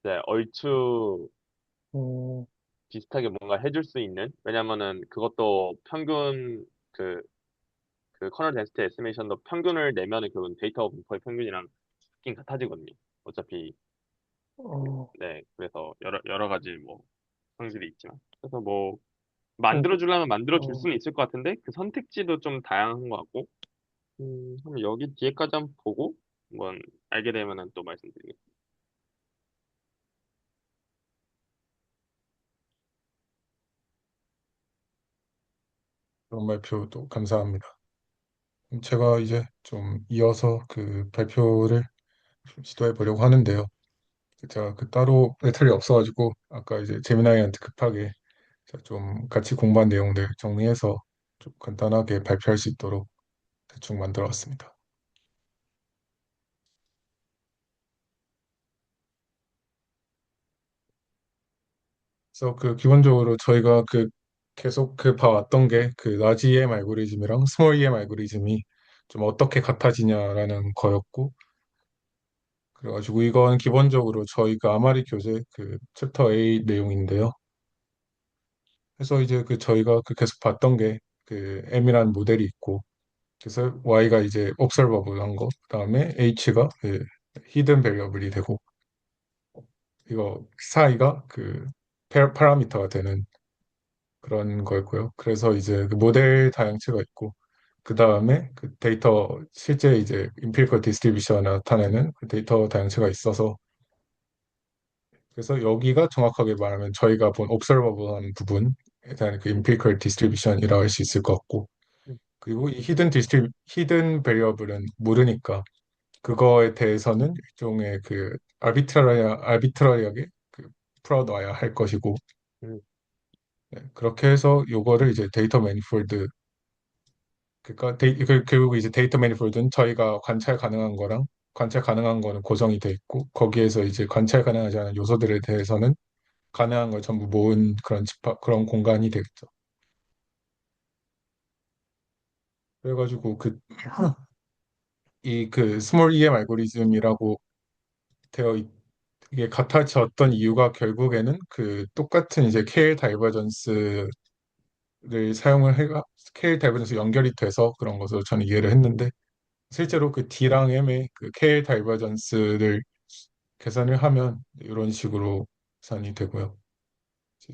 B: 이제 얼추
C: 음,
B: 비슷하게 뭔가 해줄 수 있는, 왜냐면은 그것도 평균, 그, 그 커널 덴시티 에스티메이션도 평균을 내면은 그 데이터 분포의 평균이랑 느낌 같아지거든요. 어차피,
C: 어,
B: 네, 그래서 여러 가지 뭐, 성질이 있지만. 그래서 뭐,
C: 음,
B: 만들어주려면 만들어줄
C: 어,
B: 수는 있을 것 같은데, 그 선택지도 좀 다양한 것 같고, 한번 여기 뒤에까지 한번 보고, 한번 알게 되면은 또 말씀드리겠습니다.
A: 그런 발표도 감사합니다. 제가 이제 좀 이어서 그 발표를 좀 시도해 보려고 하는데요. 제가 그 따로 배틀이 없어가지고 아까 이제 재미나이한테 급하게 제가 좀 같이 공부한 내용들 정리해서 좀 간단하게 발표할 수 있도록 대충 만들어 왔습니다. 그래서 그 기본적으로 저희가 그 계속 그 봐왔던 게 그 라지 EM 알고리즘이랑 스몰 EM 알고리즘이 좀 어떻게 같아지냐라는 거였고, 그래가지고 이건 기본적으로 저희가 아마리 교재 그 챕터 A 내용인데요. 그래서 이제 그 저희가 그 계속 봤던 게 그 M이라는 모델이 있고, 그래서 Y가 이제 observable한 거, 그다음에 H가 그 hidden variable이 되고, 이거 사이가 그 파라미터가 되는 그런 거였고요. 그래서 이제 그 모델 다양치가 있고, 그 다음에 그 데이터 실제 이제 임피리컬 디스트리뷰션을 나타내는 그 데이터 다양치가 있어서, 그래서 여기가 정확하게 말하면 저희가 본 observable한 부분에 대한 그 empirical distribution이라고 할 수 있을 것 같고, 그리고 이 hidden variable은 모르니까 그거에 대해서는 일종의 그 arbitrary하게 그 풀어놔야 할 것이고,
B: 음,
A: 네, 그렇게 해서 요거를 이제 데이터 매니폴드, 그러니까 결국 이제 데이터 매니폴드는 저희가 관찰 가능한 거랑 관찰 가능한 거는 고정이 돼 있고, 거기에서 이제 관찰 가능하지 않은 요소들에 대해서는 가능한 걸 전부 모은 그런 집합, 그런 공간이 되겠죠. 그래가지고 그 이 그 스몰 EM 알고리즘이라고 되어 이게 같아졌던 이유가 결국에는 그 똑같은 이제 KL 다이버전스를 사용을 해가 KL 다이버전스 연결이 돼서 그런 것으로 저는 이해를 했는데, 실제로 그 D랑 M의 그 KL 다이버전스를 계산을 하면 이런 식으로 계산이 되고요.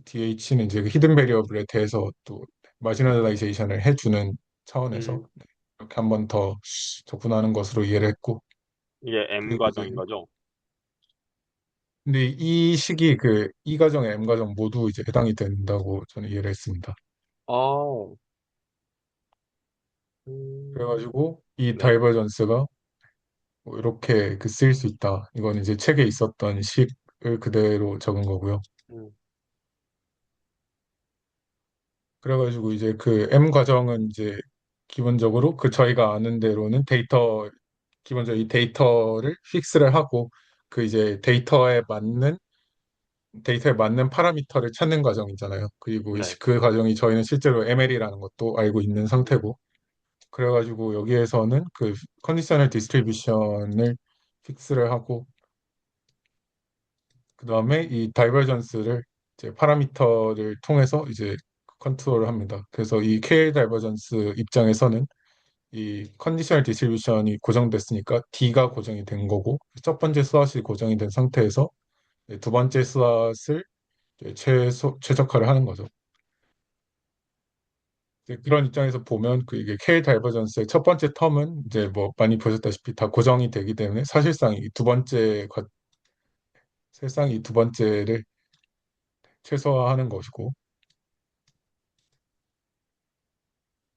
A: DH는 이제 그 히든 베리어블에 대해서 또 마지널라이제이션을 해주는 차원에서
B: 음,
A: 이렇게 한 번 더 접근하는 것으로 이해를 했고,
B: 이게 M
A: 그리고 이제
B: 과정인 거죠?
A: 근데 이 시기 그 E 과정, M 과정 모두 이제 해당이 된다고 저는 이해를 했습니다.
B: 아, 음,
A: 그래가지고 이
B: 네.
A: 다이버전스가 뭐 이렇게 그 쓰일 수 있다. 이건 이제 책에 있었던 식을 그대로 적은 거고요.
B: 음,
A: 그래가지고 이제 그 M 과정은 이제 기본적으로 그 저희가 아는 대로는 기본적으로 이 데이터를 픽스를 하고 그 이제 데이터에 맞는 파라미터를 찾는 과정이잖아요. 그리고
B: 네.
A: 그 과정이 저희는 실제로 ML이라는 것도 알고 있는
B: 음,
A: 상태고, 그래가지고 여기에서는 그 컨디셔널 디스트리뷰션을 픽스를 하고, 그 다음에 이 다이버전스를 이제 파라미터를 통해서 이제 컨트롤을 합니다. 그래서 이 K 다이버전스 입장에서는 이 컨디셔널 디스트리뷰션이 고정됐으니까 D가 고정이 된 거고, 첫 번째 슬롯이 고정이 된 상태에서 두 번째 슬롯을 이제 최적화를 하는 거죠. 이제 그런 입장에서 보면 그 이게 K 다이버전스의 첫 번째 텀은 이제 뭐 많이 보셨다시피 다 고정이 되기 때문에 사실상 이 두 번째를 최소화하는 것이고,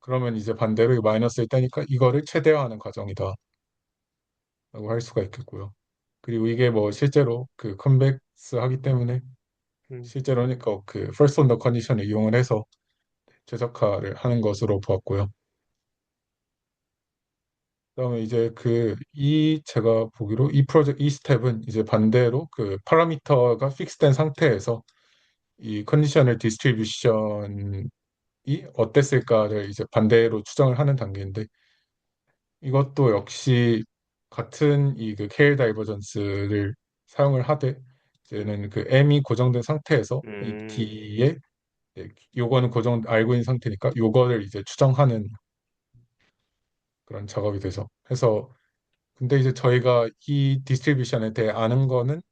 A: 그러면 이제 반대로 이 마이너스를 떼니까 이거를 최대화하는 과정이다라고 할 수가 있겠고요. 그리고 이게 뭐 실제로 그 컨벡스 하기 때문에
B: 음,
A: 실제로는 그 first order 컨디션을 이용을 해서 최적화를 하는 것으로 보았고요. 그다음에 이제 제가 보기로 이 스텝은 이제 반대로 그 파라미터가 픽스된 상태에서 이 컨디셔널 디스트리뷰션이 어땠을까를 이제 반대로 추정을 하는 단계인데, 이것도 역시 같은 이 그 KL 다이버전스를 사용을 하되 이제는 그 m이 고정된 상태에서 이
B: 음,
A: d에 요거는 고정 알고 있는 상태니까 요거를 이제 추정하는 그런 작업이 돼서 해서 근데 이제 저희가 이 디스트리뷰션에 대해 아는 거는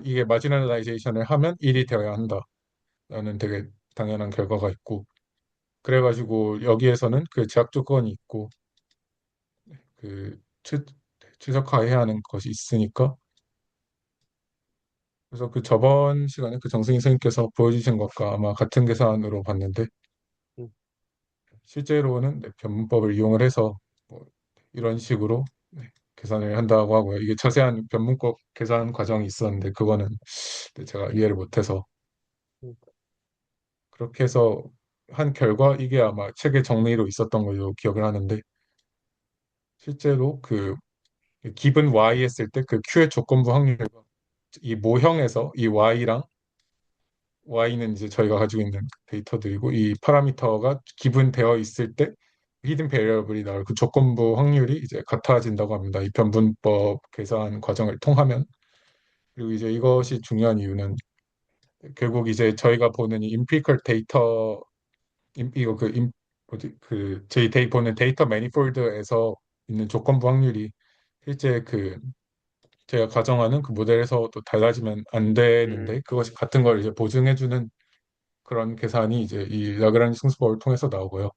A: 이게 마지널라이제이션을 하면 1이 되어야 한다라는 되게 당연한 결과가 있고 그래가지고 여기에서는 그 제약 조건이 있고 그 최적화해야 하는 것이 있으니까 그래서 그 저번 시간에 그 정승희 선생님께서 보여주신 것과 아마 같은 계산으로 봤는데
B: 음,
A: 실제로는 네, 변문법을 이용을 해서 뭐 이런 식으로 네, 계산을 한다고 하고요. 이게 자세한 변문법 계산 과정이 있었는데 그거는 네, 제가 이해를 못해서
B: 음,
A: 그렇게 해서 한 결과 이게 아마 책의 정리로 있었던 걸로 기억을 하는데 실제로 그 기분 y 했을 때 그 q의 조건부 확률과 이 모형에서 이 y는 이제 저희가 가지고 있는 데이터들이고 이 파라미터가 기분되어 있을 때 히든 베리어블이 나올 그 조건부 확률이 이제 같아진다고 합니다. 이 변분법 계산 과정을 통하면 그리고 이제 이것이 중요한 이유는 결국 이제 저희가 보는 이 임피리컬 데이터 이거 뭐지 그 저희 보는 데이터 매니폴드에서 있는 조건부 확률이 실제 그 제가 가정하는 그 모델에서 또 달라지면 안
B: 음,
A: 되는데 그것이 같은 걸 이제 보증해주는 그런 계산이 이제 이 라그랑지 승수법을 통해서 나오고요.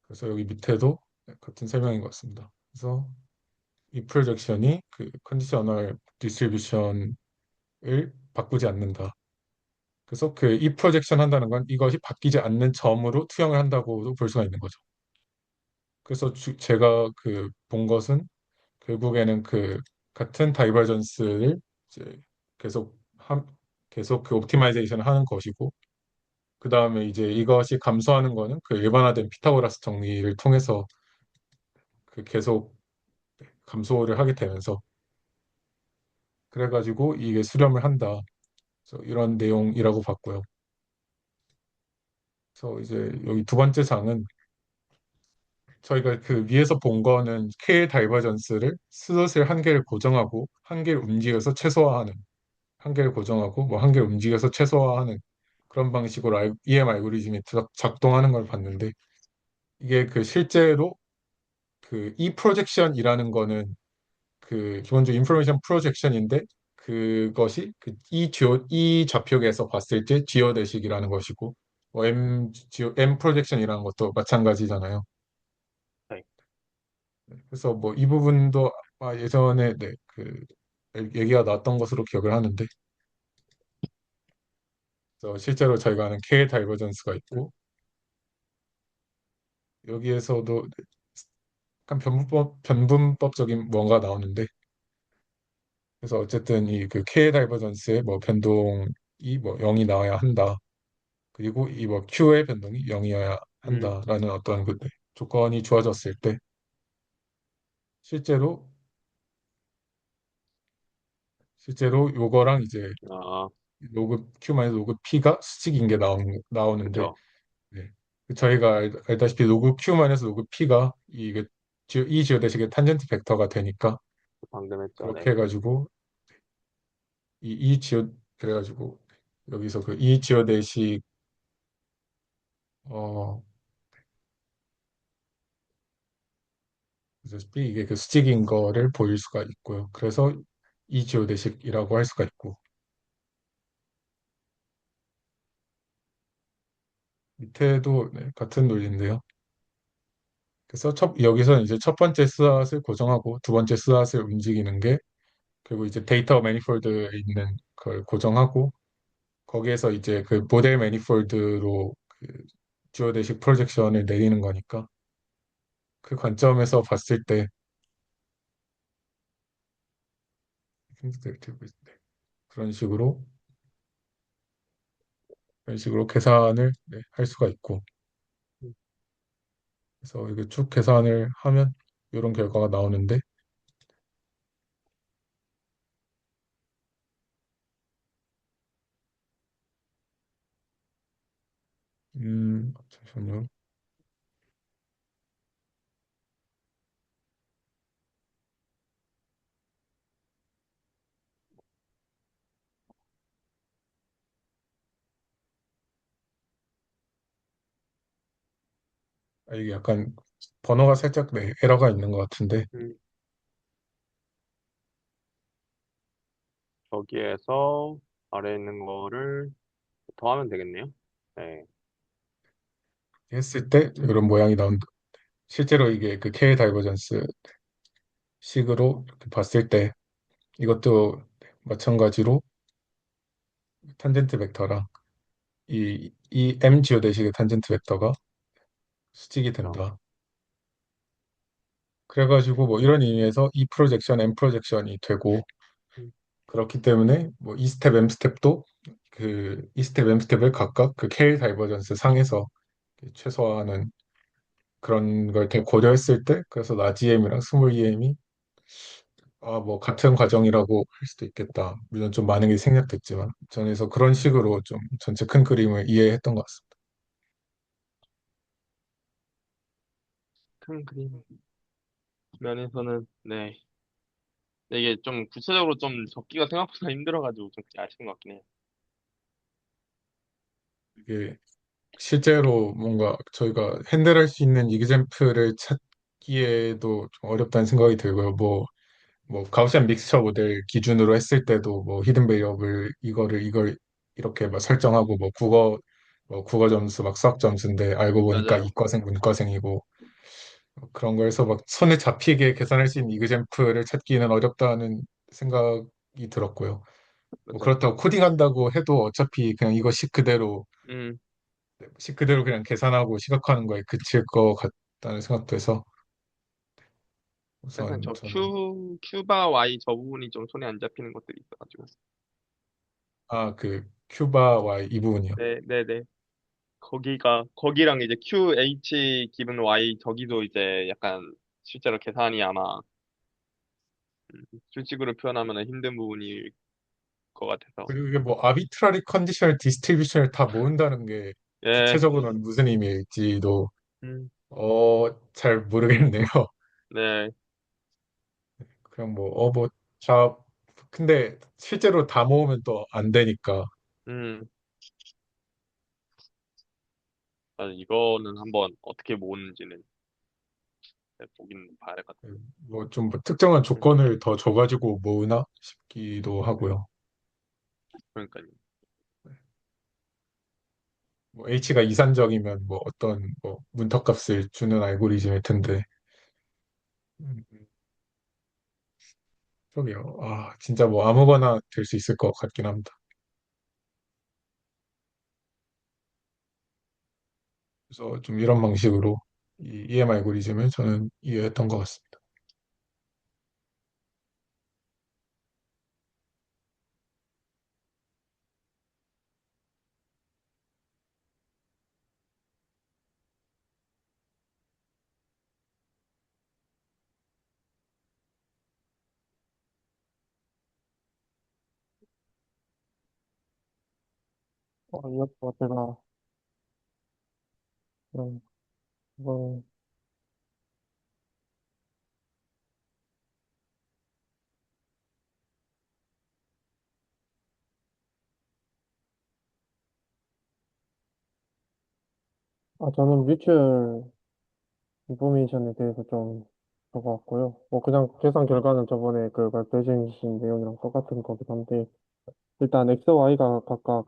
A: 그래서 여기 밑에도 같은 설명인 것 같습니다. 그래서 이 프로젝션이 그 컨디셔널 디스트리뷰션을 바꾸지 않는다. 그래서 그 이 프로젝션 한다는 건 이것이 바뀌지 않는 점으로 투영을 한다고도 볼 수가 있는 거죠. 그래서 제가 그 본 것은 결국에는 그 같은 다이버전스를 이제 계속 계속 그 옵티마이제이션을 하는 것이고 그 다음에 이제 이것이 감소하는 거는 그 일반화된 피타고라스 정리를 통해서 그 계속 감소를 하게 되면서 그래가지고 이게 수렴을 한다. 그래서 이런 내용이라고 봤고요. 그래서 이제 여기 두 번째 장은 저희가 그 위에서 본 거는 K 다이버전스를 슬롯을 한 개를 고정하고 한 개를 움직여서 최소화하는 한 개를 고정하고 뭐 한 개를 움직여서 최소화하는 그런 방식으로 EM 알고리즘이 작동하는 걸 봤는데 이게 그 실제로 그 E 프로젝션이라는 거는 그 기본적으로 인포메이션 프로젝션인데 그것이 그 이 좌표에서 봤을 때 지오대식이라는 것이고 뭐 M 프로젝션이라는 것도 마찬가지잖아요.
B: 네.
A: 그래서 뭐 이 부분도 예전에 네, 그 얘기가 나왔던 것으로 기억을 하는데 그래서 실제로 저희가 아는 K 다이버전스가
B: 음,
A: 있고 여기에서도 약간 변분법적인 뭔가 나오는데 그래서 어쨌든 이 그 K 다이버전스의 뭐 변동이 뭐 0이 나와야 한다. 그리고 이 뭐 Q의 변동이 0이어야
B: 음,
A: 한다라는 어떤 그 조건이 주어졌을 때 실제로 요거랑 이제
B: 아,
A: 로그 Q 마이너스 로그 P가 수직인 게 나오는데
B: 그쵸.
A: 네. 저희가 알다시피 로그 Q 마이너스 로그 P가 이 지오대식의 탄젠트 벡터가 되니까
B: 방금 했죠. 네.
A: 그렇게 해가지고 이 지오 그래가지고 여기서 그 이 지오대식 어 보다시피 이게 그 수직인 거를 보일 수가 있고요. 그래서 이 지오대식이라고 할 수가 있고 밑에도 네, 같은 논리인데요. 그래서 여기서 이제 첫 번째 슬롯을 고정하고 두 번째 슬롯을 움직이는 게 그리고 이제 데이터 매니폴드에 있는 걸 고정하고 거기에서 이제 그 모델 매니폴드로 그 지오대식 프로젝션을 내리는 거니까 그 관점에서 봤을 때 그런 식으로 계산을 네, 할 수가 있고
B: 음,
A: 그래서 이게 쭉 계산을 하면 이런 결과가 나오는데 잠시만요. 이게 약간 번호가 살짝 네, 에러가 있는 것 같은데
B: 음, 저기에서 아래에 있는 거를 더하면 되겠네요. 네.
A: 했을 때 이런 모양이 나온다. 실제로 이게 그 K 다이버전스 식으로 이렇게 봤을 때 이것도 마찬가지로 탄젠트 벡터랑 이 M 지오대식의 탄젠트 벡터가 수직이
B: 그렇죠.
A: 된다. 그래가지고 뭐 이런 의미에서 E 프로젝션, M 프로젝션이 되고
B: 음,
A: 그렇기 때문에 뭐 E 스텝, M 스텝도 그 E 스텝, M 스텝을 각각 그 K 다이버전스 상에서 최소화하는 그런 걸 되게 고려했을 때 그래서 라지 M이랑 스몰 EM이 뭐 같은 과정이라고 할 수도 있겠다. 물론 좀 많은 게 생략됐지만 저는 그래서 그런 식으로 좀 전체 큰 그림을 이해했던 것 같습니다.
B: 큰 그림 면에서는 네. 근데 이게 좀 구체적으로 좀 적기가 생각보다 힘들어가지고 좀 아쉬운 것 같긴 해요.
A: 이게 실제로 뭔가 저희가 핸들할 수 있는 이그젬플을 찾기에도 좀 어렵다는 생각이 들고요. 뭐 가우시안 믹스처 모델 기준으로 했을 때도 뭐 히든 베리어블 이걸 이렇게 막 설정하고 뭐 국어 점수 막 수학 점수인데 알고 보니까
B: 맞아요.
A: 이과생 문과생이고 그런 거에서 막 손에 잡히게 계산할 수 있는 이그젬플을 찾기는 어렵다는 생각이 들었고요. 뭐
B: 맞아요.
A: 그렇다고 코딩한다고 해도 어차피 그냥 이거
B: 음,
A: 식 그대로 그냥 계산하고 시각화하는 거에 그칠 것 같다는 생각도 해서
B: 약간
A: 우선
B: 저
A: 저는
B: 큐바 Y 저 부분이 좀 손에 안 잡히는 것들이 있어가지고.
A: 그 큐바 Y 이 부분이요.
B: 네, 네, 네. 거기랑 이제 QH 기분 Y 저기도 이제 약간 실제로 계산이 아마 수식으로 표현하면 힘든 부분일 것 같아서.
A: 그리고 이게 뭐 아비트라리 컨디셔널 디스트리뷰션을 다 모은다는 게
B: 예,
A: 구체적으로는 무슨 의미일지도
B: 음,
A: 잘 모르겠네요.
B: 네,
A: 그냥 다 근데 실제로 다 모으면 또 안 되니까
B: 음, 이거는 한번 어떻게 모으는지는 보긴 봐야 될 것 같아요.
A: 뭐 좀 특정한
B: 음,
A: 조건을 더 줘가지고 모으나 싶기도 하고요.
B: 그러니까요.
A: 뭐 H가 이산적이면 뭐 어떤 뭐 문턱값을 주는 알고리즘일 텐데 음, 그러게요. 진짜 뭐 아무거나 될 수 있을 것 같긴 합니다. 그래서 좀 이런 방식으로 이 EM 알고리즘을 저는 이해했던 것 같습니다.
C: 이것도 제가, 음, 뭐, 저는 뮤추얼 인포메이션에 대해서 좀 적어왔고요. 뭐, 그냥 계산 결과는 저번에 그 발표해 주신 내용이랑 똑같은 거긴 한데, 일단 XY가 각각,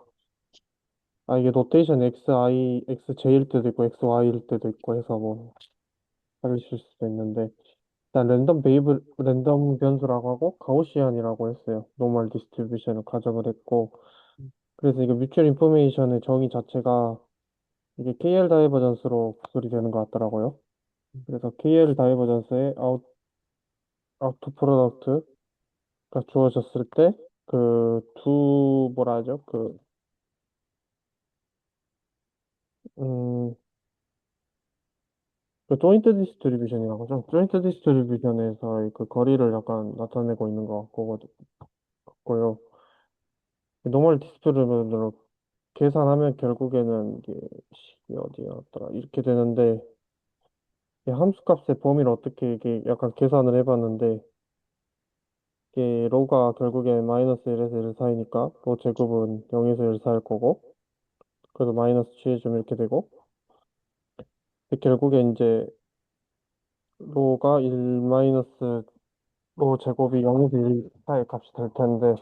C: 이게 노테이션 XI, XJ일 때도 있고, XY일 때도 있고 해서 뭐, 다르실 수도 있는데, 일단 랜덤 변수라고 하고, 가우시안이라고 했어요. 노멀 디스트리뷰션을 가정을 했고, 그래서 이게 뮤추얼 인포메이션의 정의 자체가 이게 KL 다이버전스로 구술이 되는 것 같더라고요. 그래서 KL 다이버전스의 아웃투 프로덕트가 주어졌을 때, 뭐라 하죠? 음, 그 조인트 디스트리뷰션이라고 하죠. 조인트 디스트리뷰션에서의 그 거리를 약간 나타내고 있는 것 같고요. 노멀 디스트리뷰션으로 계산하면 결국에는 이게 어디였더라? 이렇게 되는데, 이 함수값의 범위를 어떻게 이게 약간 계산을 해봤는데, 이게 로가 결국엔 마이너스 1에서 1 사이니까, 로 제곱은 0에서 1 사이일 거고, 그래서 마이너스 취해주면 이렇게 되고, 결국에 이제 로가 1 마이너스 로 제곱이 0에서 1 사이의 값이 될 텐데,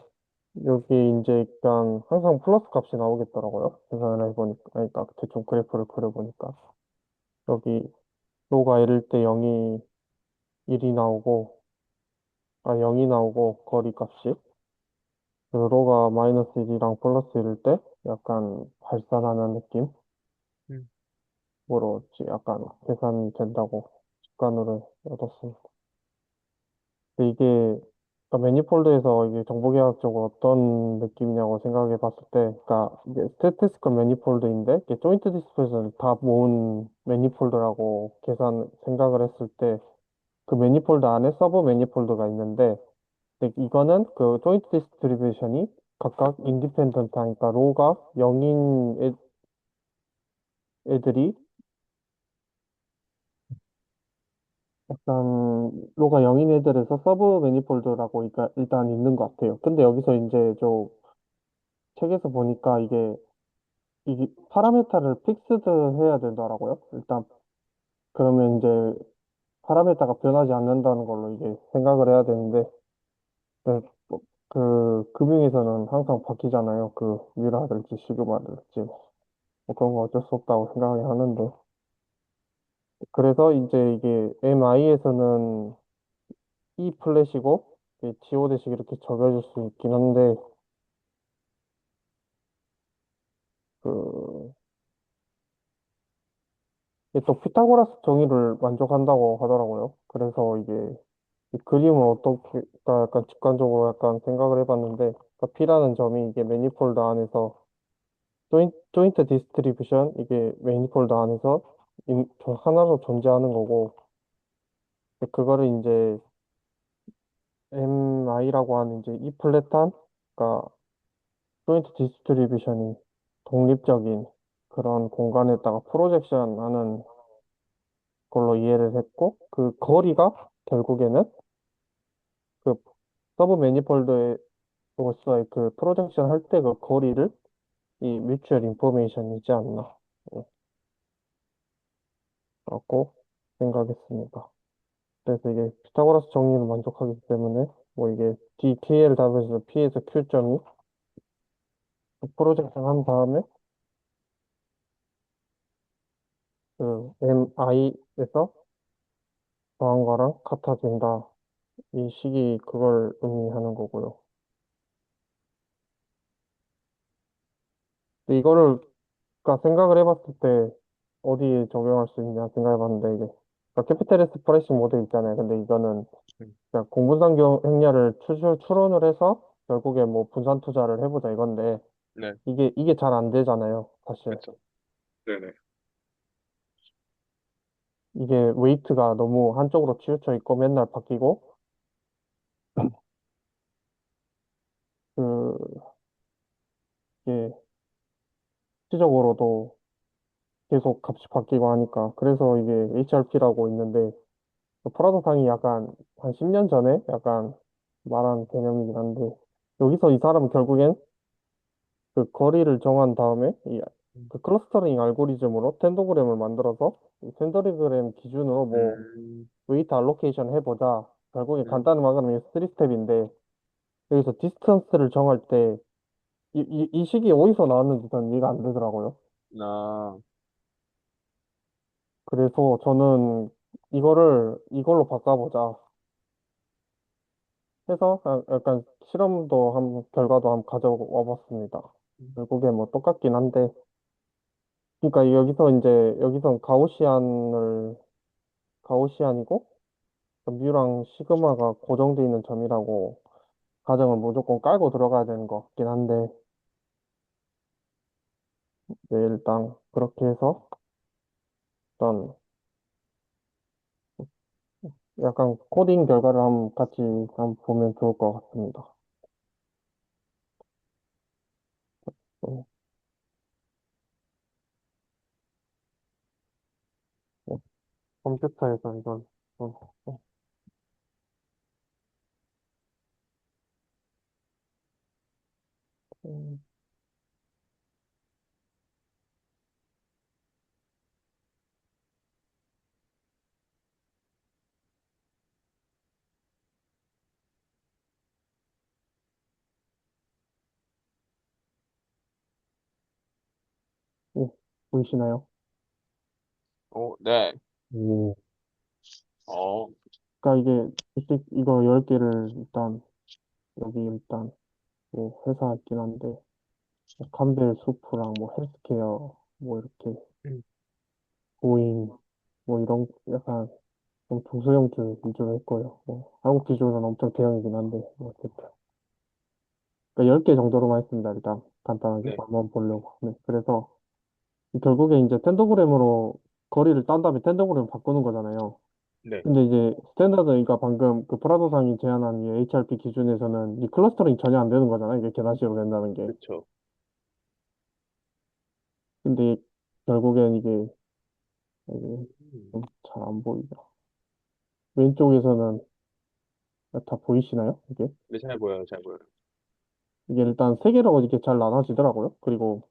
C: 여기 이제 일단 항상 플러스 값이 나오겠더라고요. 계산을 해보니까, 그러니까 대충 그래프를 그려보니까. 여기 로가 1일 때 0이 1이 나오고, 0이 나오고, 거리 값이. 그 로가 마이너스 1이랑 플러스 1일 때 약간 발산하는 느낌으로
B: 음.
C: 약간 계산이 된다고 직관으로 얻었습니다. 근데 이게 그러니까 매니폴드에서 이게 정보계약적으로 어떤 느낌이냐고 생각해 봤을 때, 그러니까 이게 스태티스컬 매니폴드인데 이게 조인트 디스트리뷰션을 다 모은 매니폴드라고 생각을 했을 때, 그 매니폴드 안에 서브 매니폴드가 있는데, 근데 이거는 그 조인트 디스트리뷰션이 각각 인디펜던트 하니까 로가 0인 애들이 약간 로가 0인 애들에서 서브 매니폴드라고 일단 있는 것 같아요. 근데 여기서 이제 저 책에서 보니까 이게 파라메타를 픽스드 해야 되더라고요. 일단 그러면 이제 파라메타가 변하지 않는다는 걸로 이게 생각을 해야 되는데, 네, 그 금융에서는 항상 바뀌잖아요. 그 뮤라든지 시그마든지 뭐 그런 거 어쩔 수 없다고 생각을 하는데, 그래서 이제 이게 MI에서는 E 플랫이고 지오대식 이렇게 적혀질 수 있긴 한데, 그 이게 또 피타고라스 정의를 만족한다고 하더라고요. 그래서 이게 이 그림을 어떻게, 그러니까 약간 직관적으로 약간 생각을 해봤는데, 그러니까 P라는 점이 이게 매니폴드 안에서, 조인트 디스트리뷰션, 이게 매니폴드 안에서 하나로 존재하는 거고, 그거를 이제 MI라고 하는 이제 이 플랫한, 그러니까 조인트 디스트리뷰션이 독립적인 그런 공간에다가 프로젝션 하는 걸로 이해를 했고, 그 거리가 결국에는 그 서브 매니폴드로서의 그 프로젝션 할 때 그 거리를 이 뮤추얼 인포메이션이지 않나, 라고 생각했습니다. 그래서 이게 피타고라스 정리를 만족하기 때문에 뭐 이게 DK를 답해서 P에서 Q점이 프로젝션 한 다음에 그 MI에서 더한 거랑 같아진다. 이 식이 그걸 의미하는 거고요. 근데 이거를 그러니까 생각을 해봤을 때 어디에 적용할 수 있냐 생각해봤는데, 이게 그러니까 캐피탈리스트 프라이싱 모델 있잖아요. 근데 이거는
B: 음.
C: 그냥 공분산 행렬을 추론을 해서 결국에 뭐 분산 투자를 해보자 이건데,
B: 네,
C: 이게 잘 안 되잖아요, 사실.
B: 그렇죠. 네네.
C: 이게 웨이트가 너무 한쪽으로 치우쳐 있고 맨날 바뀌고, 그 이게 수치적으로도 계속 값이 바뀌고 하니까, 그래서 이게 HRP라고 있는데, 프라다상이 약간 한 10년 전에 약간 말한 개념이긴 한데, 여기서 이 사람은 결국엔 그 거리를 정한 다음에 그 클러스터링 알고리즘으로 텐도그램을 만들어서 이 텐도그램 기준으로 뭐
B: 음,
C: 웨이트 알로케이션 해보자. 결국에
B: 음,
C: 간단히 말하면 3스텝인데, 여기서 디스턴스를 정할 때 이 식이 어디서 나왔는지 저는 이해가 안 되더라고요.
B: 아,
C: 그래서 저는 이걸로 바꿔보자 해서 약간 실험도 결과도 한번 가져와 봤습니다. 결국에 뭐 똑같긴 한데, 그러니까 여기서 가우시안이고 뮤랑 시그마가 고정되어 있는 점이라고 가정을 무조건 깔고 들어가야 되는 것 같긴 한데, 네, 일단 그렇게 해서 일단 약간 코딩 결과를 한번 보면 좋을 것 같습니다. 네, 네, 컴퓨터에서 이건 좀, 음, 보이시나요?
B: 네.
C: 오.
B: 어,
C: 그러니까 이거 10개를 일단, 여기 일단, 뭐, 회사 있긴 한데, 뭐 캠벨 수프랑 뭐, 헬스케어, 뭐, 이렇게,
B: 음,
C: 보잉, 뭐, 이런, 약간, 좀 중소형주 위주로 했고요. 뭐, 한국 기준으로는 엄청 대형이긴 한데, 뭐, 어쨌든. 그러니까 10개 정도로만 했습니다, 일단. 간단하게
B: 네,
C: 한번 보려고. 네, 그래서, 결국에 이제 텐더그램으로 거리를 딴 다음에 텐더그램 바꾸는 거잖아요.
B: 네,
C: 근데 이제 스탠다드, 그러니까 방금 그 프라도상이 제안한 이 HRP 기준에서는 이 클러스터링 전혀 안 되는 거잖아요. 이게 계단식으로 된다는 게.
B: 그쵸.
C: 근데 결국엔 이게
B: 음,
C: 좀 잘 안 보이죠. 왼쪽에서는 다 보이시나요?
B: 네, 잘 보여요, 잘 보여요.
C: 이게 일단 세 개로 이렇게 잘 나눠지더라고요. 그리고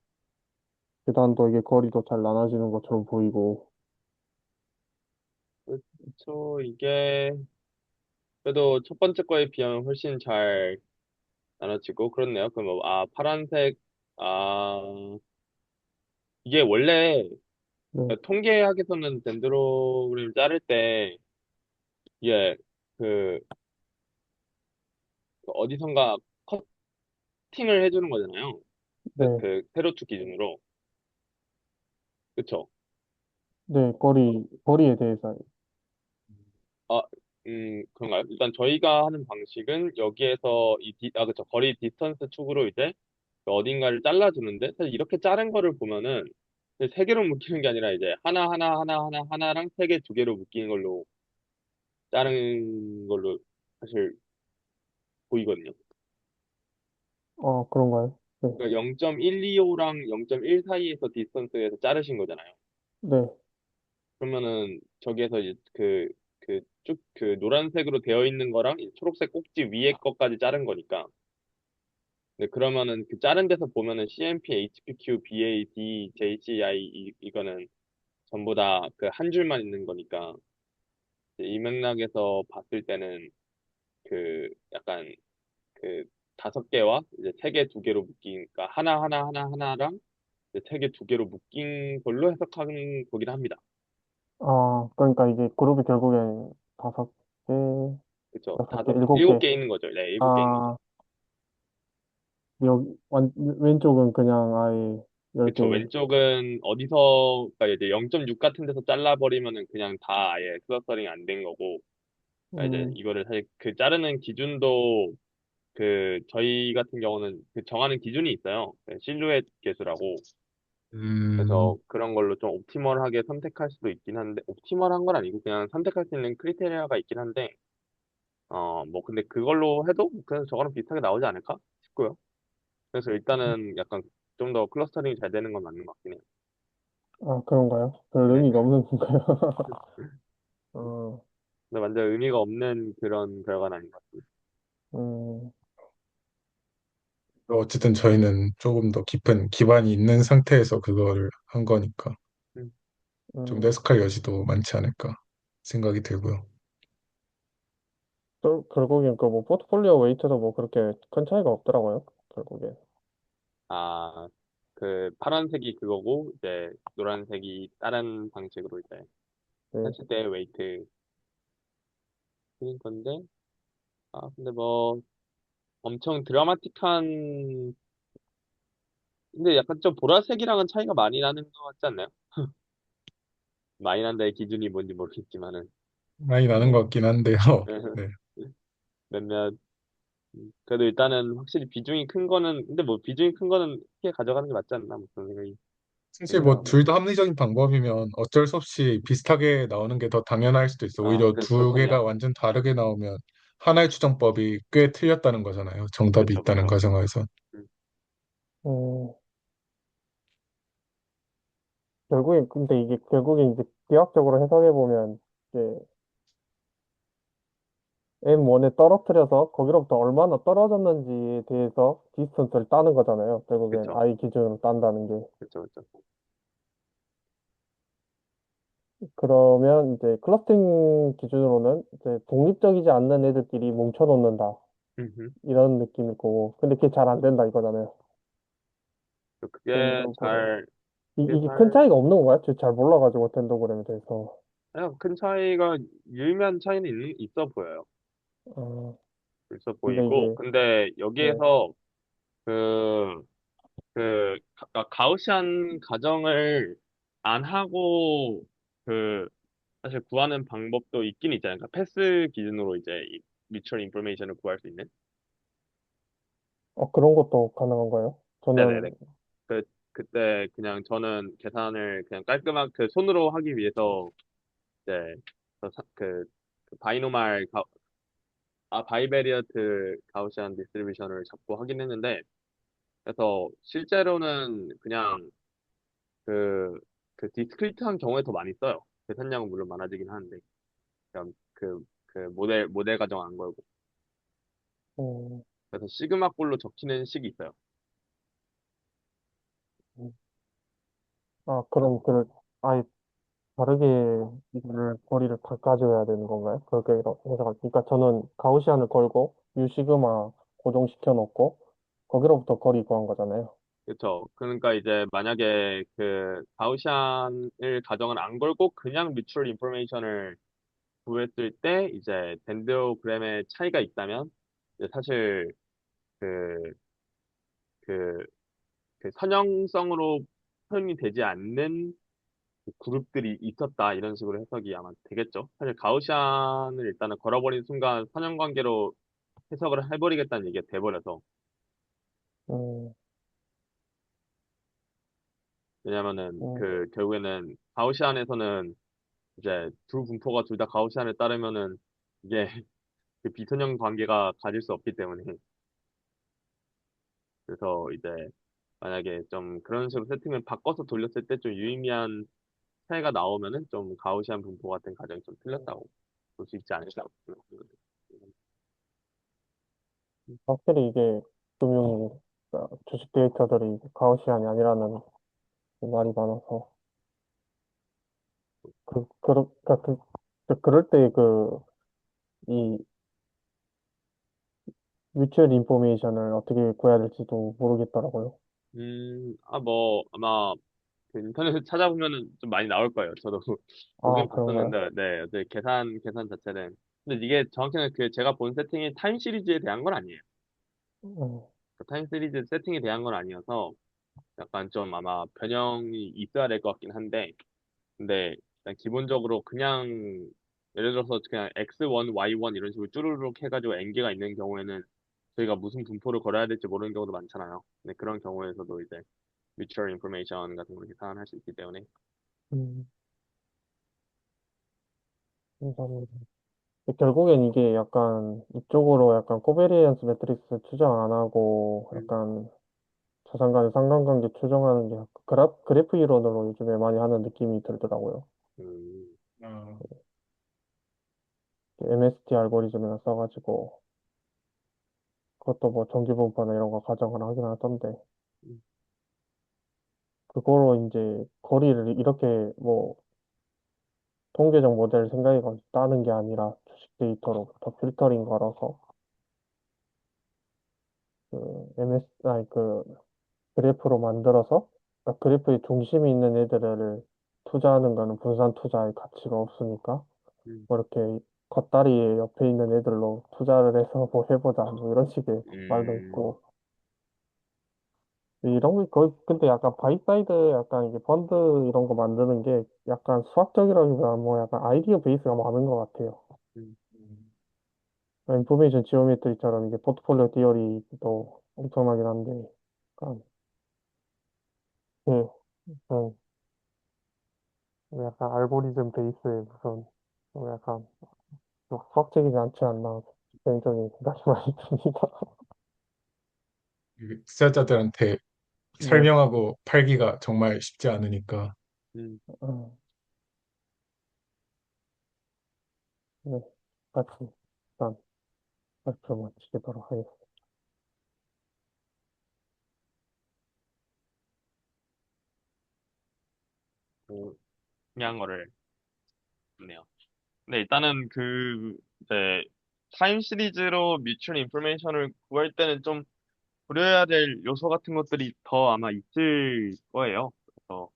C: 계단도 이게 거리도 잘 나눠지는 것처럼 보이고.
B: 그쵸, 이게, 그래도 첫 번째 거에 비하면 훨씬 잘 나눠지고, 그렇네요. 그럼, 파란색, 아, 이게 원래,
C: 네,
B: 통계학에서는 덴드로그램 자를 때, 이게, 그, 어디선가 커팅을 해주는 거잖아요.
C: 네,
B: 세로투 기준으로. 그쵸?
C: 네, 거리에 대해서.
B: 아, 그런가요? 일단 저희가 하는 방식은 여기에서 그쵸. 거리 디스턴스 축으로 이제 어딘가를 잘라주는데, 사실 이렇게 자른 거를 보면은, 세 개로 묶이는 게 아니라 이제 하나랑 세 개, 두 개로 묶이는 걸로 자른 걸로 사실 보이거든요.
C: 그런가요? 네,
B: 그러니까 0.125랑 0.1 사이에서 디스턴스에서 자르신 거잖아요.
C: 네,
B: 그러면은 저기에서 이제 그 노란색으로 되어 있는 거랑 이 초록색 꼭지 위에 것까지 자른 거니까. 네, 그러면은 그 자른 데서 보면은 CMP, HPQ, BA, D, JCI 이거는 전부 다 그 한 줄만 있는 거니까 이제 이 맥락에서 봤을 때는 그 약간 그 다섯 개와 이제 세 개, 두 개로 묶인, 그러니까 하나랑 이제 세 개, 두 개로 묶인 걸로 해석하는 거긴 합니다.
C: 그러니까 이게 그룹이 결국엔 5개,
B: 그쵸?
C: 6개, 7개.
B: 일곱 개 있는 거죠. 네, 일곱 개 있는 거죠.
C: 아, 왼쪽은 그냥 아예
B: 그쵸.
C: 10개.
B: 왼쪽은 어디서, 그러니까 이제 0.6 같은 데서 잘라버리면은 그냥 다 아예 클러스터링 안 된 거고, 그러니까 이제
C: 음,
B: 이거를 사실 그 자르는 기준도 저희 같은 경우는 그 정하는 기준이 있어요. 실루엣 계수라고.
A: 음,
B: 그래서 그런 걸로 좀 옵티멀하게 선택할 수도 있긴 한데, 옵티멀한 건 아니고 그냥 선택할 수 있는 크리테리아가 있긴 한데, 뭐 근데 그걸로 해도 그냥 저거랑 비슷하게 나오지 않을까 싶고요. 그래서 일단은 약간 좀 더 클러스터링이 잘 되는 건 맞는 것 같긴 해요.
C: 그런가요? 별
B: 네.
C: 의미가 없는 건가요? 어,
B: 근데 완전 의미가 없는 그런 결과는 아닌 것 같습니다.
C: 음,
A: 어쨌든 저희는 조금 더 깊은 기반이 있는 상태에서 그거를 한 거니까
B: 음,
A: 좀 더
C: 음.
A: 해석할 여지도 많지 않을까 생각이 들고요.
C: 결국엔 그 뭐 포트폴리오 웨이트도 뭐 그렇게 큰 차이가 없더라고요. 결국엔.
B: 아, 그 파란색이 그거고 이제 노란색이 다른 방식으로 이제
C: 네.
B: 했을 때 웨이트 틀린 건데, 근데 뭐 엄청 드라마틱한, 근데 약간 좀 보라색이랑은 차이가 많이 나는 것 같지 않나요? 많이 난다의 기준이 뭔지 모르겠지만은
A: 많이 나는 것 같긴 한데요. 네.
B: 몇몇 그래도 일단은 확실히 비중이 큰 거는, 근데 뭐 비중이 큰 거는 크게 가져가는 게 맞지 않나 뭐 그런 생각이
A: 사실
B: 드네요.
A: 뭐 둘 다 합리적인 방법이면 어쩔 수 없이 비슷하게 나오는 게 더 당연할 수도 있어. 오히려 두
B: 그렇군요.
A: 개가 완전 다르게 나오면 하나의 추정법이 꽤 틀렸다는 거잖아요. 정답이
B: 그쵸,
A: 있다는
B: 그쵸.
A: 가정하에서.
B: 음,
C: 음, 결국엔 근데 이게 결국엔 이제 기하학적으로 해석해 보면 이제 M1에 떨어뜨려서 거기로부터 얼마나 떨어졌는지에 대해서 디스턴스를 따는 거잖아요. 결국엔
B: 그쵸,
C: I 기준으로 딴다는 게.
B: 그쵸, 그쵸.
C: 그러면 이제 클러스팅 기준으로는 이제 독립적이지 않는 애들끼리 뭉쳐놓는다.
B: 음흠.
C: 이런 느낌일 거고. 근데 그게 잘 안 된다 이거잖아요.
B: 그게
C: 개인적으로.
B: 이게
C: 이게 큰
B: 잘,
C: 차이가 없는 건가요? 제가 잘 몰라가지고 덴더그램에 대해서.
B: 그냥 큰 차이가, 유의미한 차이는 있어 보여요.
C: 어,
B: 있어
C: 근데
B: 보이고,
C: 이게,
B: 근데
C: 네.
B: 여기에서 그, 가우시안 가정을 안 하고, 그, 사실 구하는 방법도 있긴 있잖아요. 그러니까 패스 기준으로 이제 뮤추얼 인포메이션을 구할 수 있는.
C: 그런 것도 가능한가요?
B: 네네네.
C: 저는,
B: 그, 그때 그냥 저는 계산을 그냥 깔끔하게 그 손으로 하기 위해서 이제 그 바이노말 바이베리어트 가우시안 디스트리뷰션을 잡고 하긴 했는데 그래서 실제로는 그냥 그, 그 디스크리트한 경우에 더 많이 써요. 계산량은 물론 많아지긴 하는데 그냥 그 모델 가정 안 걸고
C: 음,
B: 그래서 시그마 꼴로 적히는 식이 있어요.
C: 그럼 아예 다르게 이거를 거리를 다 가져야 되는 건가요? 그렇게 해서, 그러니까 저는 가우시안을 걸고, 유시그마 고정시켜 놓고, 거기로부터 거리 구한 거잖아요.
B: 그렇죠. 그러니까 이제 만약에 그 가우시안을 가정을 안 걸고 그냥 뮤추얼 인포메이션을 구했을 때 이제 덴드로그램의 차이가 있다면 이제 사실 그, 그, 그 선형성으로 표현이 되지 않는 그 그룹들이 있었다 이런 식으로 해석이 아마 되겠죠. 사실 가우시안을 일단은 걸어버린 순간 선형 관계로 해석을 해버리겠다는 얘기가 돼버려서
C: 음,
B: 왜냐면은
C: 음,
B: 그 결국에는 가우시안에서는 이제 두 분포가 둘 다 가우시안을 따르면은 이게 그 비선형 관계가 가질 수 없기 때문에 그래서 이제 만약에 좀 그런 식으로 세팅을 바꿔서 돌렸을 때 좀 유의미한 차이가 나오면은 좀 가우시안 분포 같은 가정이 좀 틀렸다고 볼 수 있지 않을까.
C: 확실히 이게 주식 데이터들이 가우시안이 아니라는 말이 많아서, 그럴 때 이 뮤추얼 인포메이션을 어떻게 구해야 될지도 모르겠더라고요.
B: 뭐 아마 그 인터넷에 찾아보면은 좀 많이 나올 거예요. 저도
C: 아,
B: 보긴
C: 그런가요?
B: 봤었는데, 네, 어제 계산 자체는. 근데 이게 정확히는 그 제가 본 세팅이 타임 시리즈에 대한 건 아니에요.
C: 음,
B: 그 타임 시리즈 세팅에 대한 건 아니어서 약간 좀 아마 변형이 있어야 될 것 같긴 한데, 근데 일단 기본적으로 그냥 예를 들어서 그냥 X1, Y1 이런 식으로 쭈루룩 해가지고 N개가 있는 경우에는 저희가 무슨 분포를 걸어야 될지 모르는 경우도 많잖아요. 근데 그런 경우에서도 이제 mutual information 같은 걸 계산할 수 있기 때문에
C: 음, 감사합니다. 결국엔 이게 약간 이쪽으로 약간 코베리언스 매트릭스 추정 안 하고
B: 음,
C: 약간 자산 간의 상관관계 추정하는 게 그래프 이론으로 요즘에 많이 하는 느낌이 들더라고요.
B: 음,
A: 아,
C: MST 알고리즘이나 써가지고 그것도 뭐 전기분포나 이런 거 가정을 하긴 하던데
B: 음,
C: 그거로 이제 거리를 이렇게 뭐 통계적 모델 생각해가지고 따는 게 아니라 주식 데이터로부터 필터링 걸어서 아니 그래프로 만들어서 그러니까 그래프의 중심이 있는 애들을 투자하는 거는 분산 투자의 가치가 없으니까
B: 음,
C: 뭐 이렇게 겉다리 옆에 있는 애들로 투자를 해서 뭐 해보자 뭐 이런 식의 말도
B: 음,
C: 있고 이런 거 거의 근데 약간 바이사이드 약간 이게 펀드 이런 거 만드는 게 약간 수학적이라기보다 뭐 약간 아이디어 베이스가 많은 것 같아요.
B: 음,
C: 인포메이션 지오메트리처럼 이게 포트폴리오 디어리도 엄청나긴 한데 약간 예, 좀 약간 알고리즘 베이스의 무슨 약간 좀 수학적이지 않지 않나 개인적인 생각이 많이 듭니다.
A: 그 투자자들한테
C: 네,
A: 설명하고 팔기가 정말 쉽지 않으니까.
B: 음,
C: 음, 네, 같이 일단 발표 마치도록 하겠습니다.
B: 중요한 거를 네요. 근데 일단은 이제 타임 시리즈로 뮤추얼 인포메이션을 구할 때는 좀 고려해야 될 요소 같은 것들이 더 아마 있을 거예요. 그래서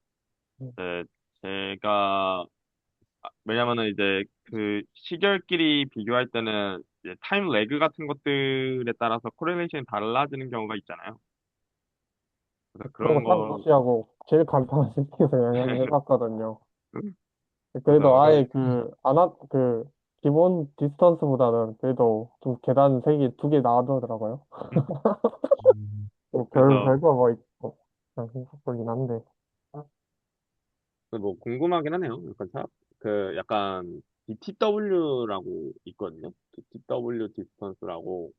B: 네, 제가 왜냐면은 이제 그 시결끼리 비교할 때는 이제 타임 레그 같은 것들에 따라서 코릴레이션이 달라지는 경우가 있잖아요. 그래서
C: 그런 거
B: 그런
C: 딱
B: 거
C: 무시하고 제일 간단한 스틱에서 영향해봤거든요. 그래도
B: 그래서
C: 아예 기본 디스턴스보다는 그래도 좀 계단 세 개, 두 개 나가더라고요.
A: 음,
B: 그래서
C: 별거 뭐 있고. 그냥 생각보긴 한데.
B: 뭐 궁금하긴 하네요. 약간 DTW라고 있거든요. DTW 디스턴스라고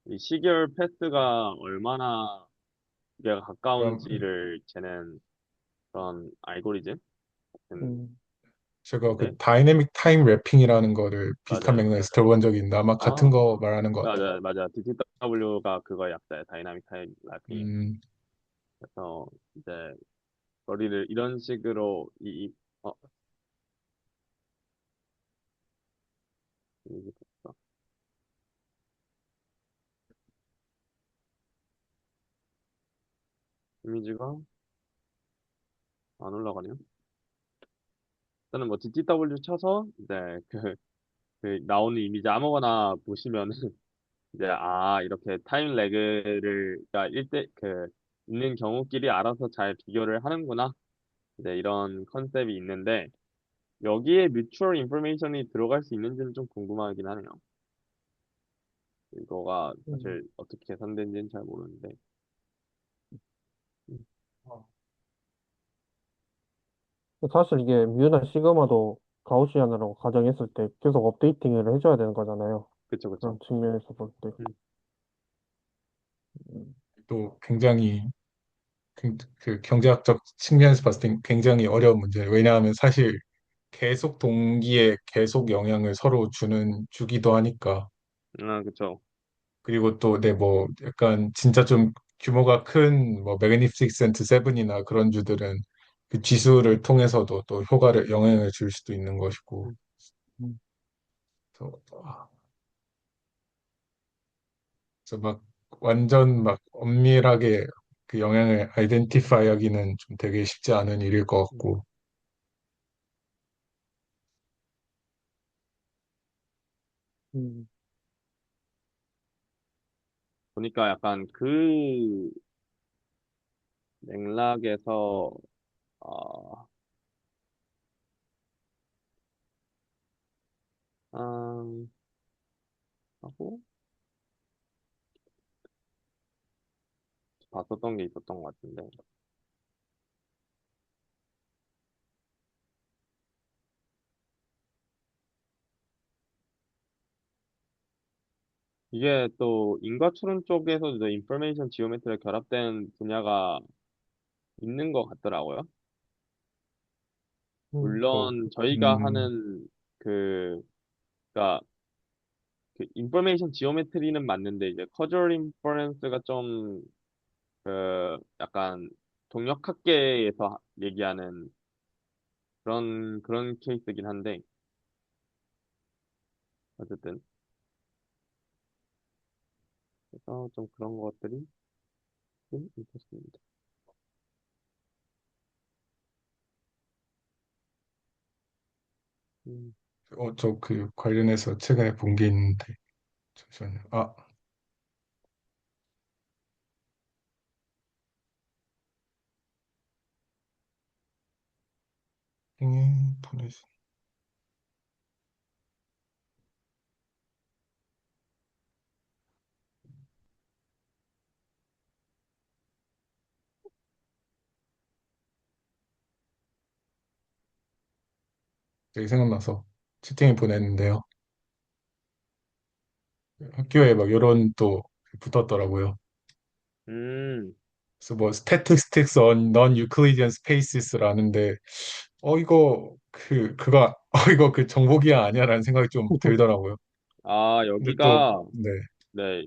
B: 이 시결 패스가 얼마나 이게
A: 그럼
B: 가까운지를 재는 그런 알고리즘 같은
C: 음,
A: 제가 그
B: 건데
A: 다이내믹 타임 래핑이라는 거를 비슷한
B: 맞아요.
A: 맥락에서 들어본 적이 있는데 아마 같은
B: 아
A: 거 말하는 것 같아요.
B: 맞아. DTW가 그거 약자예요. 다이나믹 타임 래핑.
A: 음,
B: 그래서 이제 거리를 이런 식으로 어, 이미지 봤어. 이미지가 안 올라가네요. 저는 뭐 DTW 쳐서 이제 그 나오는 이미지 아무거나 보시면은 이제 이렇게 타임 레그를 그러니까 있는 경우끼리 알아서 잘 비교를 하는구나. 이제 이런 컨셉이 있는데 여기에 뮤추얼 인포메이션이 들어갈 수 있는지는 좀 궁금하긴 하네요. 이거가
C: 음.
B: 사실 어떻게 계산된지는 잘 모르는데. 음,
C: 사실 이게 뮤나 시그마도 가우시안이라고 가정했을 때 계속 업데이팅을 해줘야 되는 거잖아요.
B: 그쵸, 그쵸.
C: 그런 측면에서 볼 때.
B: 음,
C: 음,
A: 또 굉장히 그 경제학적 측면에서 봤을 땐 굉장히 어려운 문제예요. 왜냐하면 사실 계속 동기에 계속 영향을 서로 주기도 하니까.
B: 그쵸.
A: 그리고 또, 네, 뭐, 약간 진짜 좀 규모가 큰, 뭐, 매그니피센트 세븐이나 그런 주들은 그 지수를 통해서도 또 영향을 줄 수도 있는 것이고.
B: 음,
A: 그래서, 그래서 막 완전 막 엄밀하게 그 영향을 아이덴티파이 하기는 좀 되게 쉽지 않은 일일 것
B: 음.
A: 같고.
C: 음,
B: 보니까 약간 그 맥락에서 어, 아, 하고 봤었던 게 있었던 것 같은데 이게 또 인과추론 쪽에서도 인포메이션 지오메트리가 결합된 분야가 있는 것 같더라고요.
C: 또,
B: 물론 저희가
A: 음,
B: 하는 그, 그러니까 그 인포메이션 지오메트리는 맞는데 이제 커저럴 인퍼런스가 좀 그 약간 동력학계에서 얘기하는 그런 케이스긴 한데 어쨌든 그래서 좀 그런 것들이 좀 있었습니다. 음,
A: 저 그 관련해서 최근에 본 게 있는데, 잠시만요. 보내시. 되게 생각나서 채팅에 보냈는데요. 학교에 막 이런 또 붙었더라고요.
B: 음,
A: 그래서 뭐 statistics on non-Euclidean spaces라는데 이거 그 정보기하 아니야라는 생각이 좀 들더라고요. 근데 또
B: 여기가
A: 네,
B: 네,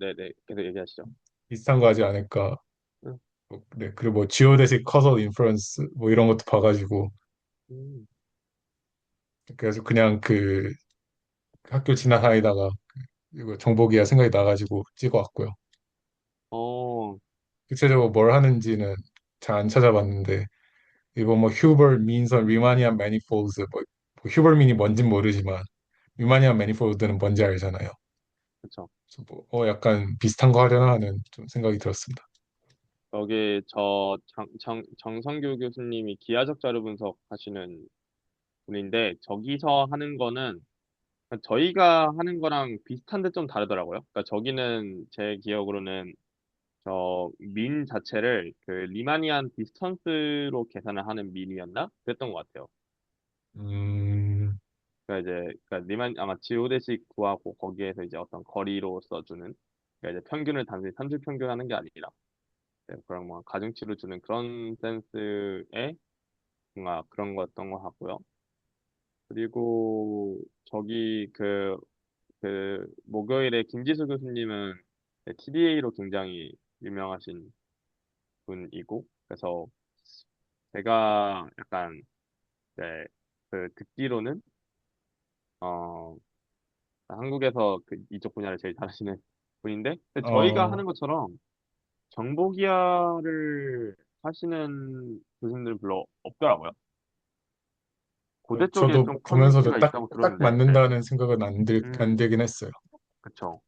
B: 네네 계속 얘기하시죠.
A: 비슷한 거 하지 않을까.
B: 음,
A: 네, 그리고 뭐 geodesic causal inference 뭐 이런 것도 봐가지고
B: 음.
A: 그래서 그냥 그 학교 지나다니다가 이거 정보기하 생각이 나가지고 찍어왔고요.
B: 어,
A: 구체적으로 뭘 하는지는 잘 안 찾아봤는데 이거 뭐 휴벌 민서 리마니안 매니폴드 뭐 휴벌 민이 뭔진 모르지만 리마니안 매니폴드는 뭔지 알잖아요.
B: 그쵸.
A: 그래서 뭐, 약간 비슷한 거 하려나 하는 좀 생각이 들었습니다.
B: 여기 정성규 교수님이 기하적 자료 분석 하시는 분인데, 저기서 하는 거는 저희가 하는 거랑 비슷한데 좀 다르더라고요. 그러니까 저기는 제 기억으로는 저 민 자체를 그 리마니안 디스턴스로 계산을 하는 민이었나? 그랬던 것 같아요.
A: 음,
B: 그러니까 이제 그러니까 아마 지오데식 구하고 거기에서 이제 어떤 거리로 써주는, 그러니까 이제 평균을 단순히 산술 평균하는 게 아니라 그런 뭐 가중치를 주는 그런 센스의 뭔가 그런 거였던 것 같고요. 그리고 저기 그 목요일에 김지수 교수님은 TDA로 굉장히 유명하신 분이고, 그래서 제가 약간 네, 그 듣기로는 어 한국에서 이쪽 분야를 제일 잘하시는 분인데, 근데 저희가 하는
A: 어,
B: 것처럼 정보기하를 하시는 교수님들은 별로 없더라고요. 고대 쪽에
A: 저도
B: 좀
A: 보면서도
B: 커뮤니티가
A: 딱,
B: 있다고
A: 딱
B: 들었는데, 네.
A: 맞는다는 생각은 안
B: 음,
A: 들긴 했어요.
B: 그쵸.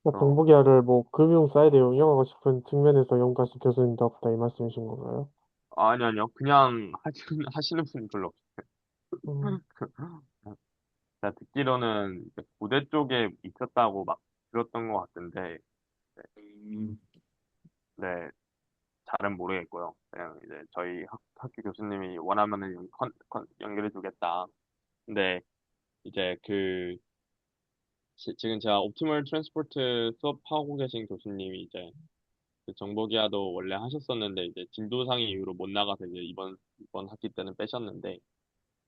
C: 뭐
B: 어,
C: 정보기하를 뭐 금융 사이드에 응용하고 싶은 측면에서 연구하실 교수님도 없다 이 말씀이신 건가요?
B: 아니요. 그냥 하시는 분이 별로
C: 음,
B: 없어요. 제가 듣기로는 이제 고대 쪽에 있었다고 막 들었던 것 같은데,
A: 음,
B: 네, 잘은 모르겠고요. 그냥 이제 저희 학교 교수님이 원하면은 연결해 주겠다. 근데 이제 지금 제가 옵티멀 트랜스포트 수업하고 계신 교수님이 이제 그 정보기하도 원래 하셨었는데 이제 진도상의 이유로 못 나가서 이제 이번 학기 때는 빼셨는데,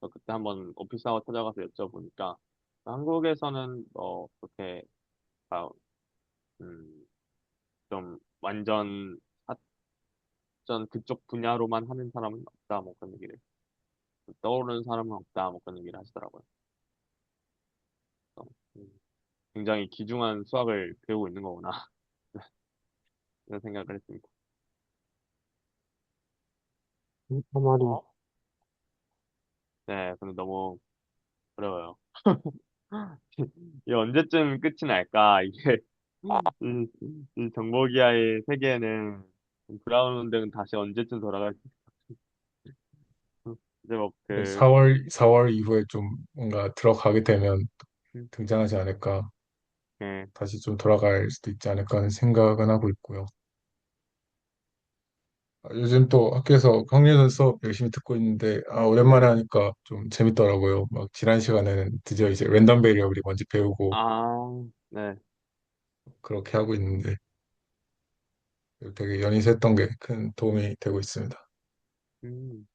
B: 그때 한번 오피스 아워 찾아가서 여쭤보니까 한국에서는 뭐 그렇게 아, 음, 좀 완전 그쪽 분야로만 하는 사람은 없다 뭐 그런 얘기를, 떠오르는 사람은 없다 뭐 그런 얘기를 하시더라고요. 그래서, 굉장히 귀중한 수학을 배우고 있는 거구나 이런 생각을 했습니다.
C: 그 말이
B: 네, 근데 너무 어려워요. 이게 언제쯤 끝이 날까? 이게 이, 이 정보기하의 세계는 브라운은 다시 언제쯤 돌아갈지. 이제 뭐그
A: 4월 이후에 좀 뭔가 들어가게 되면 등장하지 않을까,
B: 예,
A: 다시 좀 돌아갈 수도 있지 않을까 하는 생각은 하고 있고요. 요즘 또 학교에서 학예전 수업 열심히 듣고 있는데, 오랜만에
B: 네.
A: 하니까 좀 재밌더라고요. 막 지난 시간에는 드디어 이제 랜덤 베리어블이 뭔지 배우고
B: 아, 네.
A: 그렇게 하고 있는데, 되게 연이했던 게 큰 도움이 되고 있습니다.
B: 음,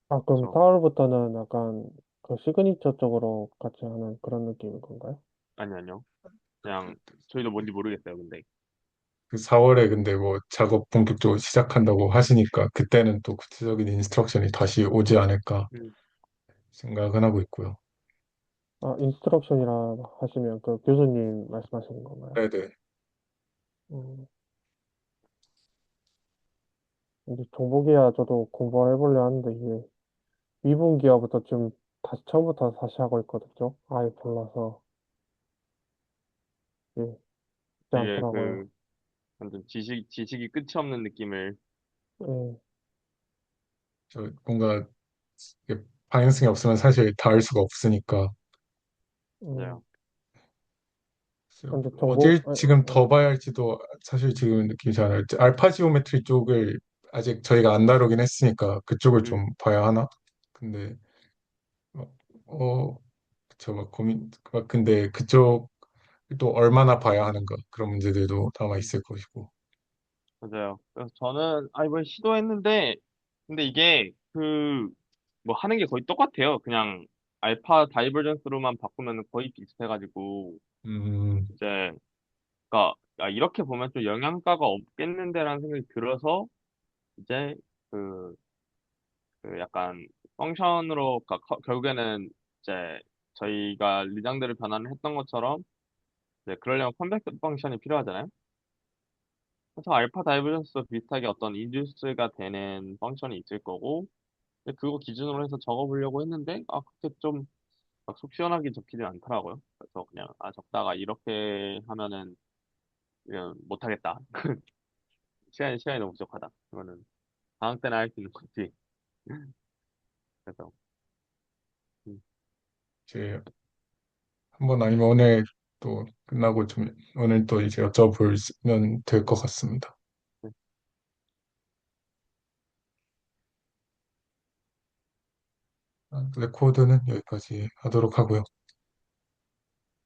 C: 아 그럼
B: 저
C: 4월부터는 약간 그 시그니처 쪽으로 같이 하는 그런 느낌인 건가요?
B: 아니요. 그냥 저희도 뭔지 모르겠어요. 근데
A: 그 4월에 근데 뭐 작업 본격적으로 시작한다고 하시니까 그때는 또 구체적인 인스트럭션이 다시 오지 않을까
B: 음,
A: 생각은 하고 있고요.
C: 아 인스트럭션이라 하시면 그 교수님 말씀하시는 건가요?
A: 네네.
C: 음, 이제 정보기하 저도 공부해보려 하는데 이게 미분기하부터 좀 다시 처음부터 다시 하고 있거든요. 아예 몰라서 예, 쉽지
B: 되게
C: 않더라고요.
B: 완전 지식이 끝이 없는 느낌을.
C: 예,
A: 뭔가 이게 방향성이 없으면 사실 닿을 수가 없으니까
C: 음,
B: 맞아요.
A: 그래서
C: 근데
A: 어딜 지금 더 봐야 할지도 사실 지금 느낌이 잘 안 나요. 알파 지오메트리 쪽을 아직 저희가 안 다루긴 했으니까 그쪽을
B: 음,
A: 좀 봐야 하나? 근데 어, 그쵸 막 근데 그쪽 또 얼마나 봐야 하는가 그런 문제들도 남아 있을 것이고.
B: 맞아요. 그래서 저는 이번 시도했는데, 근데 이게 뭐 하는 게 거의 똑같아요. 그냥 알파 다이버전스로만 바꾸면 거의 비슷해가지고
A: 음,
B: 이제 그러니까 이렇게 보면 좀 영양가가 없겠는데라는 생각이 들어서 이제 그, 약간 펑션으로 결국에는 이제 저희가 리장들을 변환을 했던 것처럼 이제 그러려면 컨벡트 펑션이 필요하잖아요. 그래서 알파 다이버전스 비슷하게 어떤 인듀스가 되는 펑션이 있을 거고, 근데 그거 기준으로 해서 적어보려고 했는데, 그게 좀 막 속 시원하게 적히지 않더라고요. 그래서 그냥, 적다가 이렇게 하면은, 그냥 못하겠다. 시간이 너무 부족하다. 이거는 방학 때나 할 수 있는 거지. 그래서, 음,
A: 이제 한번 아니면 오늘 또 끝나고 좀 오늘 또 이제 여쭤보면 될 것 같습니다.
B: 네.
A: 레코드는 여기까지 하도록 하고요.